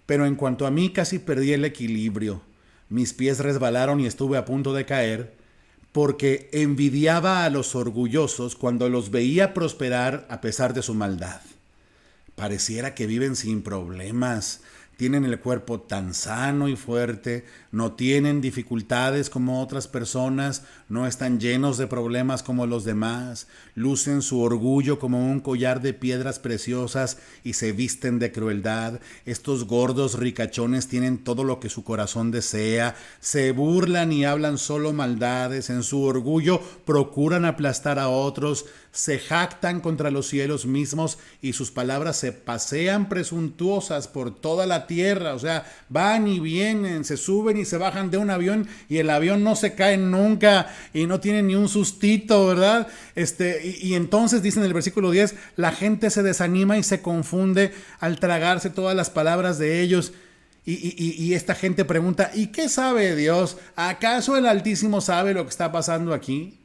Pero en cuanto a mí casi perdí el equilibrio. Mis pies resbalaron y estuve a punto de caer, porque envidiaba a los orgullosos cuando los veía prosperar a pesar de su maldad. Pareciera que viven sin problemas, tienen el cuerpo tan sano y fuerte, no tienen dificultades como otras personas, no están llenos de problemas como los demás, lucen su orgullo como un collar de piedras preciosas y se visten de crueldad. Estos gordos ricachones tienen todo lo que su corazón desea, se burlan y hablan solo maldades, en su orgullo procuran aplastar a otros, se jactan contra los cielos mismos y sus palabras se pasean presuntuosas por toda la tierra. O sea, van y vienen, se suben y se bajan de un avión y el avión no se cae nunca y no tiene ni un sustito, ¿verdad? Y entonces dice en el versículo 10, la gente se desanima y se confunde al tragarse todas las palabras de ellos. Y esta gente pregunta, ¿y qué sabe Dios? ¿Acaso el Altísimo sabe lo que está pasando aquí?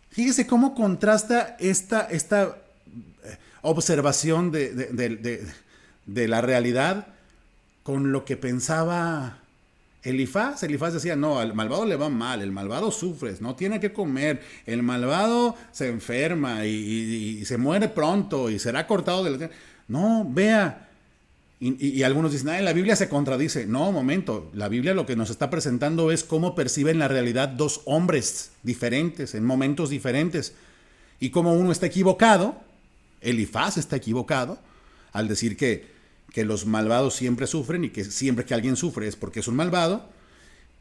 Fíjese cómo contrasta esta observación de la realidad con lo que pensaba Elifaz. Elifaz decía, no, al malvado le va mal, el malvado sufre, no tiene que comer, el malvado se enferma y se muere pronto y será cortado de la tierra. No, vea. Y algunos dicen, la Biblia se contradice. No, momento, la Biblia lo que nos está presentando es cómo perciben la realidad dos hombres diferentes, en momentos diferentes. Y cómo uno está equivocado, Elifaz está equivocado, al decir que los malvados siempre sufren y que siempre que alguien sufre es porque es un malvado.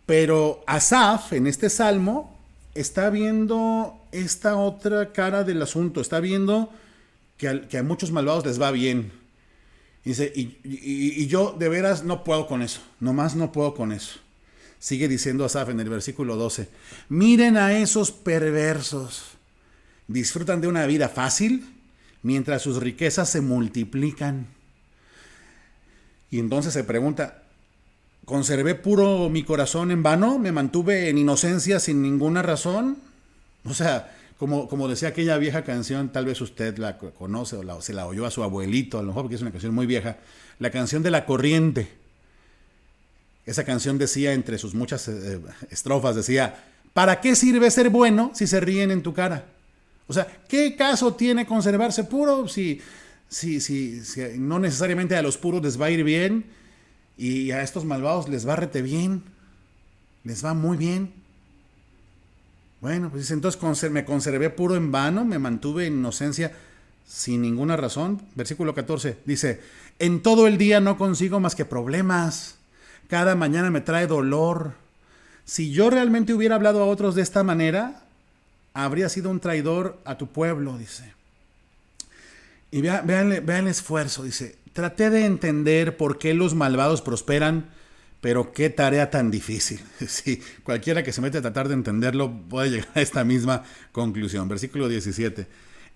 Pero Asaf, en este salmo, está viendo esta otra cara del asunto, está viendo que a muchos malvados les va bien. Dice, y yo de veras no puedo con eso, nomás no puedo con eso. Sigue diciendo Asaf en el versículo 12, miren a esos perversos, disfrutan de una vida fácil mientras sus riquezas se multiplican. Y entonces se pregunta, ¿conservé puro mi corazón en vano? ¿Me mantuve en inocencia sin ninguna razón? O sea, como decía aquella vieja canción, tal vez usted la conoce o se la oyó a su abuelito, a lo mejor porque es una canción muy vieja, la canción de La Corriente. Esa canción decía, entre sus muchas estrofas, decía, ¿para qué sirve ser bueno si se ríen en tu cara? O sea, ¿qué caso tiene conservarse puro si no necesariamente a los puros les va a ir bien y a estos malvados les va rete bien? Les va muy bien. Bueno, pues dice, entonces me conservé puro en vano, me mantuve en inocencia sin ninguna razón. Versículo 14 dice, en todo el día no consigo más que problemas, cada mañana me trae dolor. Si yo realmente hubiera hablado a otros de esta manera, habría sido un traidor a tu pueblo, dice. Y vean el esfuerzo, dice, traté de entender por qué los malvados prosperan, pero qué tarea tan difícil. Sí, cualquiera que se mete a tratar de entenderlo puede llegar a esta misma conclusión. Versículo 17.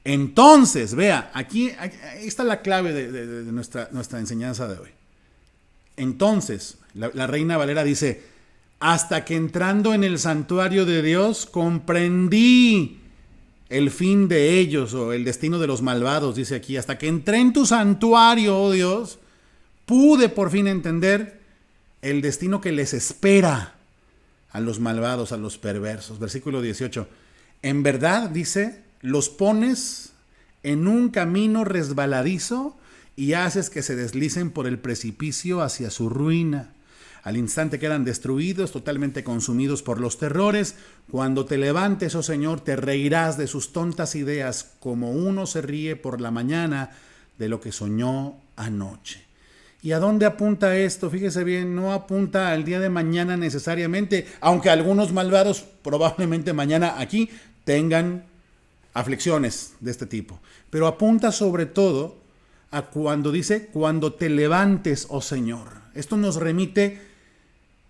Entonces, vea, aquí está la clave de nuestra enseñanza de hoy. Entonces, la Reina Valera dice, hasta que entrando en el santuario de Dios comprendí el fin de ellos o el destino de los malvados, dice aquí. Hasta que entré en tu santuario, oh Dios, pude por fin entender el destino que les espera a los malvados, a los perversos. Versículo 18. En verdad, dice, los pones en un camino resbaladizo y haces que se deslicen por el precipicio hacia su ruina. Al instante quedan destruidos, totalmente consumidos por los terrores. Cuando te levantes, oh Señor, te reirás de sus tontas ideas, como uno se ríe por la mañana de lo que soñó anoche. ¿Y a dónde apunta esto? Fíjese bien, no apunta al día de mañana necesariamente, aunque algunos malvados probablemente mañana aquí tengan aflicciones de este tipo. Pero apunta sobre todo a cuando dice, cuando te levantes, oh Señor. Esto nos remite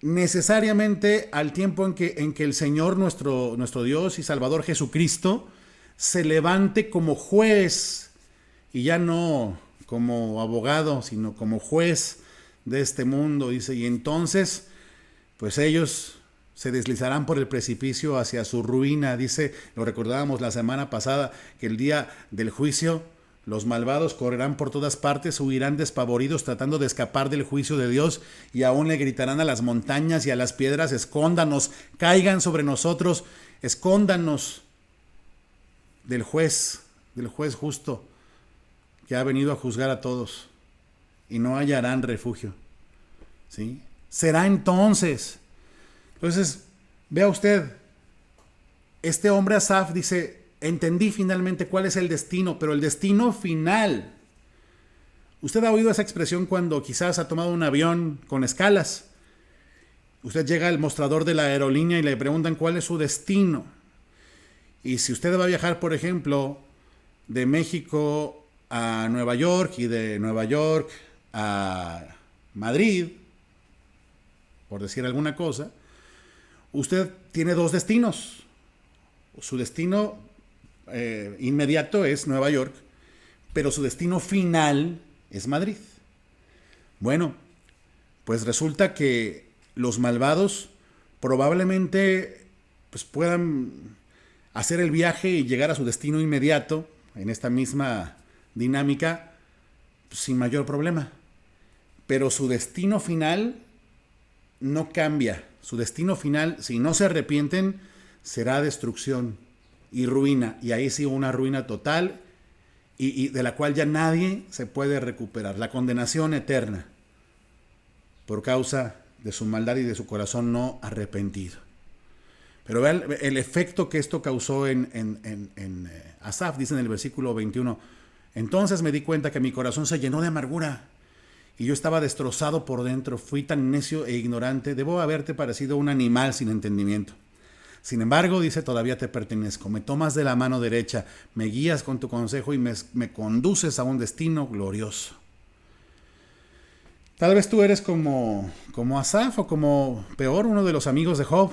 necesariamente al tiempo en que el Señor, nuestro Dios y Salvador Jesucristo, se levante como juez, y ya no como abogado, sino como juez de este mundo, dice, y entonces, pues ellos se deslizarán por el precipicio hacia su ruina, dice, lo recordábamos la semana pasada, que el día del juicio, los malvados correrán por todas partes, huirán despavoridos tratando de escapar del juicio de Dios, y aún le gritarán a las montañas y a las piedras, escóndanos, caigan sobre nosotros, escóndanos del juez justo, que ha venido a juzgar a todos, y no hallarán refugio. ¿Sí? Será entonces. Entonces, vea usted, este hombre Asaf dice, entendí finalmente cuál es el destino, pero el destino final. Usted ha oído esa expresión cuando quizás ha tomado un avión con escalas. Usted llega al mostrador de la aerolínea y le preguntan cuál es su destino. Y si usted va a viajar, por ejemplo, de México a Nueva York y de Nueva York a Madrid, por decir alguna cosa, usted tiene dos destinos. Su destino inmediato es Nueva York, pero su destino final es Madrid. Bueno, pues resulta que los malvados probablemente pues puedan hacer el viaje y llegar a su destino inmediato en esta misma dinámica sin mayor problema. Pero su destino final no cambia. Su destino final, si no se arrepienten, será destrucción y ruina. Y ahí sí una ruina total y de la cual ya nadie se puede recuperar. La condenación eterna por causa de su maldad y de su corazón no arrepentido. Pero vean el efecto que esto causó en Asaf, dice en el versículo 21. Entonces me di cuenta que mi corazón se llenó de amargura y yo estaba destrozado por dentro. Fui tan necio e ignorante. Debo haberte parecido un animal sin entendimiento. Sin embargo, dice, todavía te pertenezco. Me tomas de la mano derecha, me guías con tu consejo y me conduces a un destino glorioso. Tal vez tú eres como Asaf o como peor, uno de los amigos de Job.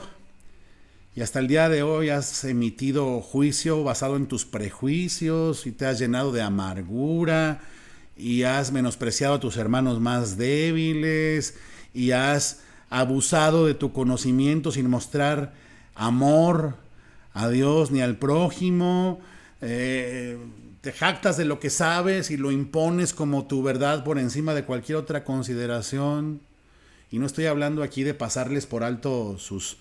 Y hasta el día de hoy has emitido juicio basado en tus prejuicios y te has llenado de amargura y has menospreciado a tus hermanos más débiles y has abusado de tu conocimiento sin mostrar amor a Dios ni al prójimo. Te jactas de lo que sabes y lo impones como tu verdad por encima de cualquier otra consideración. Y no estoy hablando aquí de pasarles por alto sus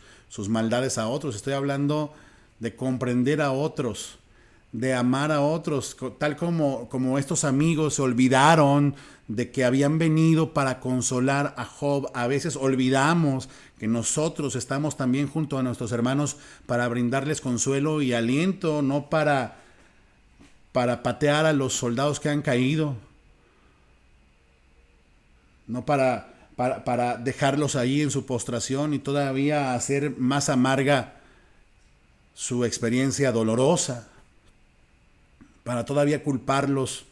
maldades a otros. Estoy hablando de comprender a otros, de amar a otros, tal como estos amigos se olvidaron de que habían venido para consolar a Job. A veces olvidamos que nosotros estamos también junto a nuestros hermanos para brindarles consuelo y aliento, no para patear a los soldados que han caído, no para dejarlos ahí en su postración y todavía hacer más amarga su experiencia dolorosa, para todavía culparlos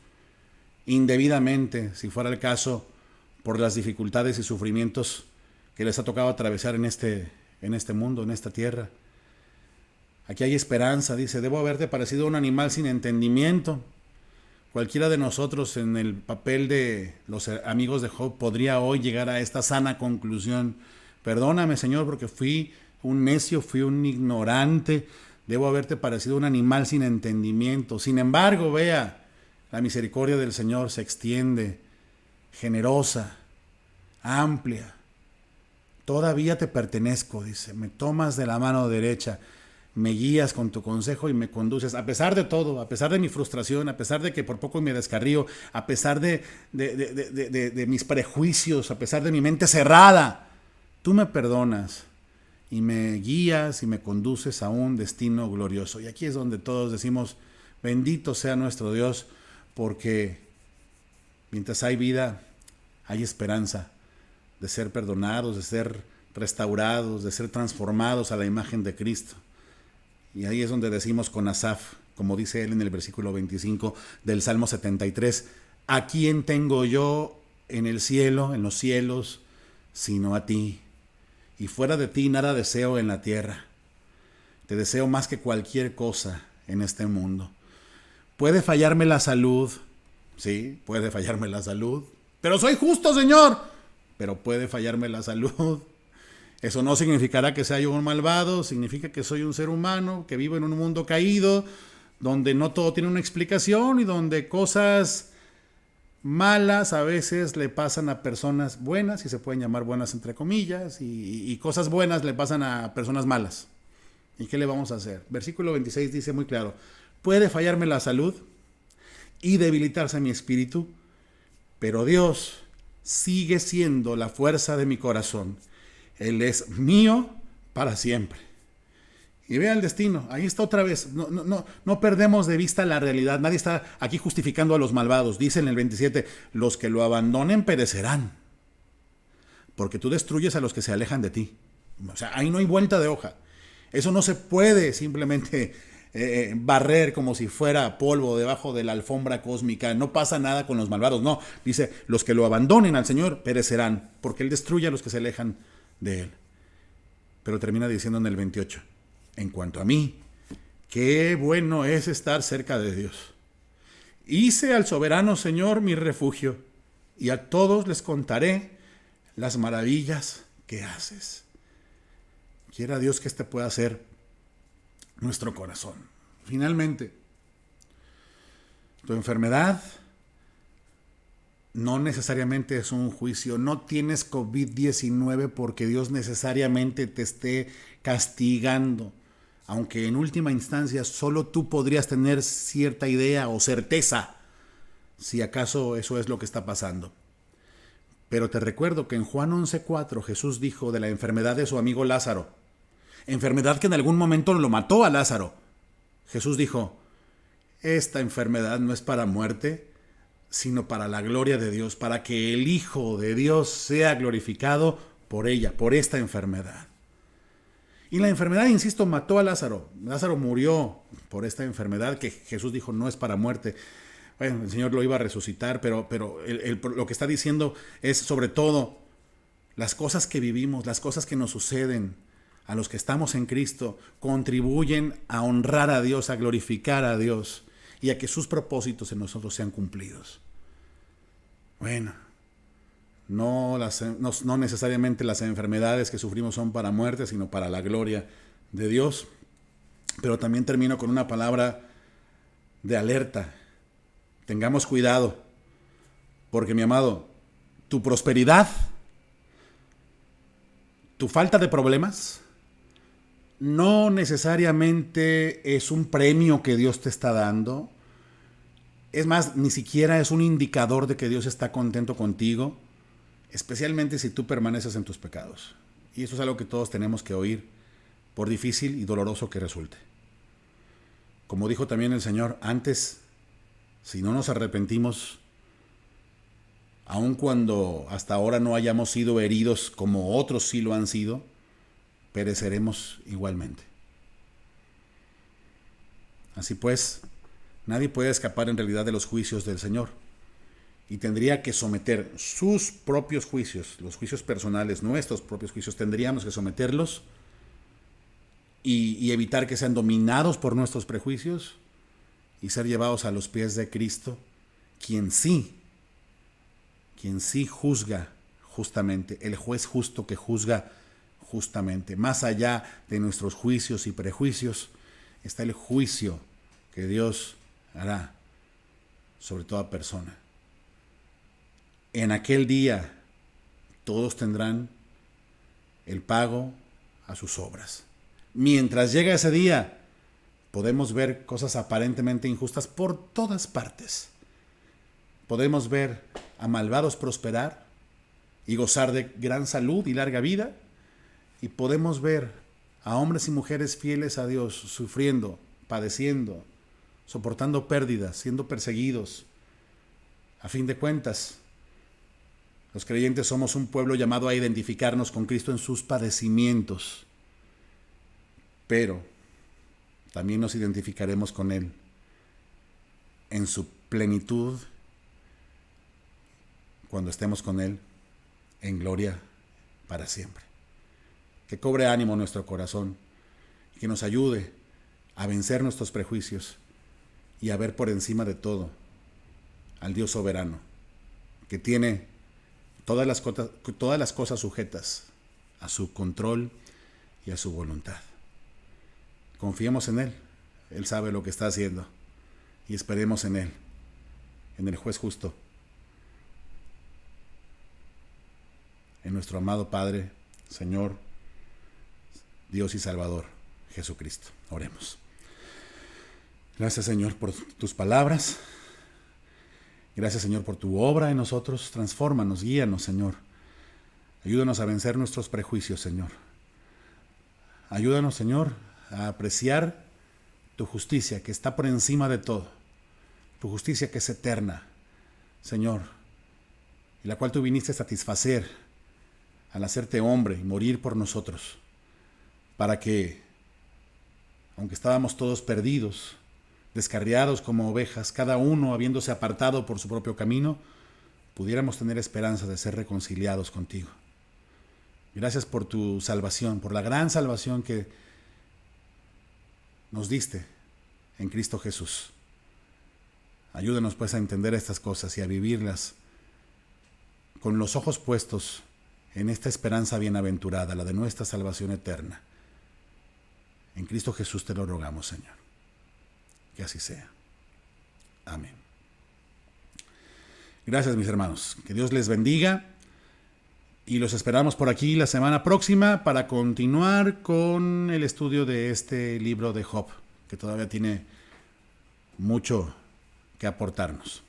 indebidamente, si fuera el caso, por las dificultades y sufrimientos que les ha tocado atravesar en este mundo, en esta tierra. Aquí hay esperanza, dice, debo haberte parecido un animal sin entendimiento. Cualquiera de nosotros en el papel de los amigos de Job podría hoy llegar a esta sana conclusión. Perdóname, Señor, porque fui un necio, fui un ignorante. Debo haberte parecido un animal sin entendimiento. Sin embargo, vea, la misericordia del Señor se extiende, generosa, amplia. Todavía te pertenezco, dice, me tomas de la mano derecha. me guías con tu consejo y me conduces, a pesar de todo, a pesar de mi frustración, a pesar de que por poco me descarrío, a pesar de mis prejuicios, a pesar de mi mente cerrada. Tú me perdonas y me guías y me conduces a un destino glorioso. Y aquí es donde todos decimos, bendito sea nuestro Dios, porque mientras hay vida, hay esperanza de ser perdonados, de ser restaurados, de ser transformados a la imagen de Cristo. Y ahí es donde decimos con Asaf, como dice él en el versículo 25 del Salmo 73, ¿a quién tengo yo en el cielo, en los cielos, sino a ti? Y fuera de ti nada deseo en la tierra. Te deseo más que cualquier cosa en este mundo. Puede fallarme la salud, sí, puede fallarme la salud, pero soy justo, Señor. Pero puede fallarme la salud. Eso no significará que sea yo un malvado, significa que soy un ser humano, que vivo en un mundo caído, donde no todo tiene una explicación y donde cosas malas a veces le pasan a personas buenas, y se pueden llamar buenas entre comillas, y cosas buenas le pasan a personas malas. ¿Y qué le vamos a hacer? Versículo 26 dice muy claro, puede fallarme la salud y debilitarse mi espíritu, pero Dios sigue siendo la fuerza de mi corazón. Él es mío para siempre. Y vea el destino, ahí está otra vez. No perdemos de vista la realidad. Nadie está aquí justificando a los malvados. Dice en el 27, los que lo abandonen perecerán, porque tú destruyes a los que se alejan de ti. O sea, ahí no hay vuelta de hoja. Eso no se puede simplemente barrer como si fuera polvo debajo de la alfombra cósmica. No pasa nada con los malvados. No, dice, los que lo abandonen al Señor perecerán, porque Él destruye a los que se alejan de Él. Pero termina diciendo en el 28, en cuanto a mí, qué bueno es estar cerca de Dios. Hice al soberano Señor mi refugio, y a todos les contaré las maravillas que haces. Quiera Dios que este pueda ser nuestro corazón. Finalmente, tu enfermedad no necesariamente es un juicio. No tienes COVID-19 porque Dios necesariamente te esté castigando. Aunque en última instancia solo tú podrías tener cierta idea o certeza si acaso eso es lo que está pasando. Pero te recuerdo que en Juan 11:4 Jesús dijo de la enfermedad de su amigo Lázaro, enfermedad que en algún momento lo mató a Lázaro. Jesús dijo, esta enfermedad no es para muerte, sino para la gloria de Dios, para que el Hijo de Dios sea glorificado por ella, por esta enfermedad. Y la enfermedad, insisto, mató a Lázaro. Lázaro murió por esta enfermedad que Jesús dijo no es para muerte. Bueno, el Señor lo iba a resucitar, pero lo que está diciendo es sobre todo las cosas que vivimos, las cosas que nos suceden a los que estamos en Cristo, contribuyen a honrar a Dios, a glorificar a Dios y a que sus propósitos en nosotros sean cumplidos. Bueno, no necesariamente las enfermedades que sufrimos son para muerte, sino para la gloria de Dios. Pero también termino con una palabra de alerta. Tengamos cuidado, porque mi amado, tu prosperidad, tu falta de problemas, no necesariamente es un premio que Dios te está dando. Es más, ni siquiera es un indicador de que Dios está contento contigo, especialmente si tú permaneces en tus pecados. Y eso es algo que todos tenemos que oír, por difícil y doloroso que resulte. Como dijo también el Señor, antes, si no nos arrepentimos, aun cuando hasta ahora no hayamos sido heridos como otros sí lo han sido, pereceremos igualmente. Así pues, nadie puede escapar en realidad de los juicios del Señor. Y tendría que someter sus propios juicios, los juicios personales, nuestros propios juicios, tendríamos que someterlos y evitar que sean dominados por nuestros prejuicios y ser llevados a los pies de Cristo, quien sí juzga justamente, el juez justo que juzga justamente. Más allá de nuestros juicios y prejuicios, está el juicio que Dios hará sobre toda persona. En aquel día todos tendrán el pago a sus obras. Mientras llega ese día, podemos ver cosas aparentemente injustas por todas partes. Podemos ver a malvados prosperar y gozar de gran salud y larga vida. Y podemos ver a hombres y mujeres fieles a Dios sufriendo, padeciendo, soportando pérdidas, siendo perseguidos. A fin de cuentas, los creyentes somos un pueblo llamado a identificarnos con Cristo en sus padecimientos, pero también nos identificaremos con Él en su plenitud cuando estemos con Él en gloria para siempre. Que cobre ánimo nuestro corazón y que nos ayude a vencer nuestros prejuicios y a ver por encima de todo al Dios soberano, que tiene todas las cosas sujetas a su control y a su voluntad. Confiemos en Él. Él sabe lo que está haciendo y esperemos en Él, en el juez justo, en nuestro amado Padre, Señor, Dios y Salvador, Jesucristo. Oremos. Gracias, Señor, por tus palabras. Gracias, Señor, por tu obra en nosotros. Transfórmanos, guíanos, Señor. Ayúdanos a vencer nuestros prejuicios, Señor. Ayúdanos, Señor, a apreciar tu justicia que está por encima de todo. Tu justicia que es eterna, Señor, y la cual tú viniste a satisfacer al hacerte hombre y morir por nosotros, para que, aunque estábamos todos perdidos, descarriados como ovejas, cada uno habiéndose apartado por su propio camino, pudiéramos tener esperanza de ser reconciliados contigo. Gracias por tu salvación, por la gran salvación que nos diste en Cristo Jesús. Ayúdanos pues a entender estas cosas y a vivirlas con los ojos puestos en esta esperanza bienaventurada, la de nuestra salvación eterna. En Cristo Jesús te lo rogamos, Señor. Que así sea. Amén. Gracias, mis hermanos. Que Dios les bendiga. Y los esperamos por aquí la semana próxima para continuar con el estudio de este libro de Job, que todavía tiene mucho que aportarnos.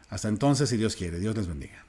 Hasta entonces, si Dios quiere. Dios les bendiga.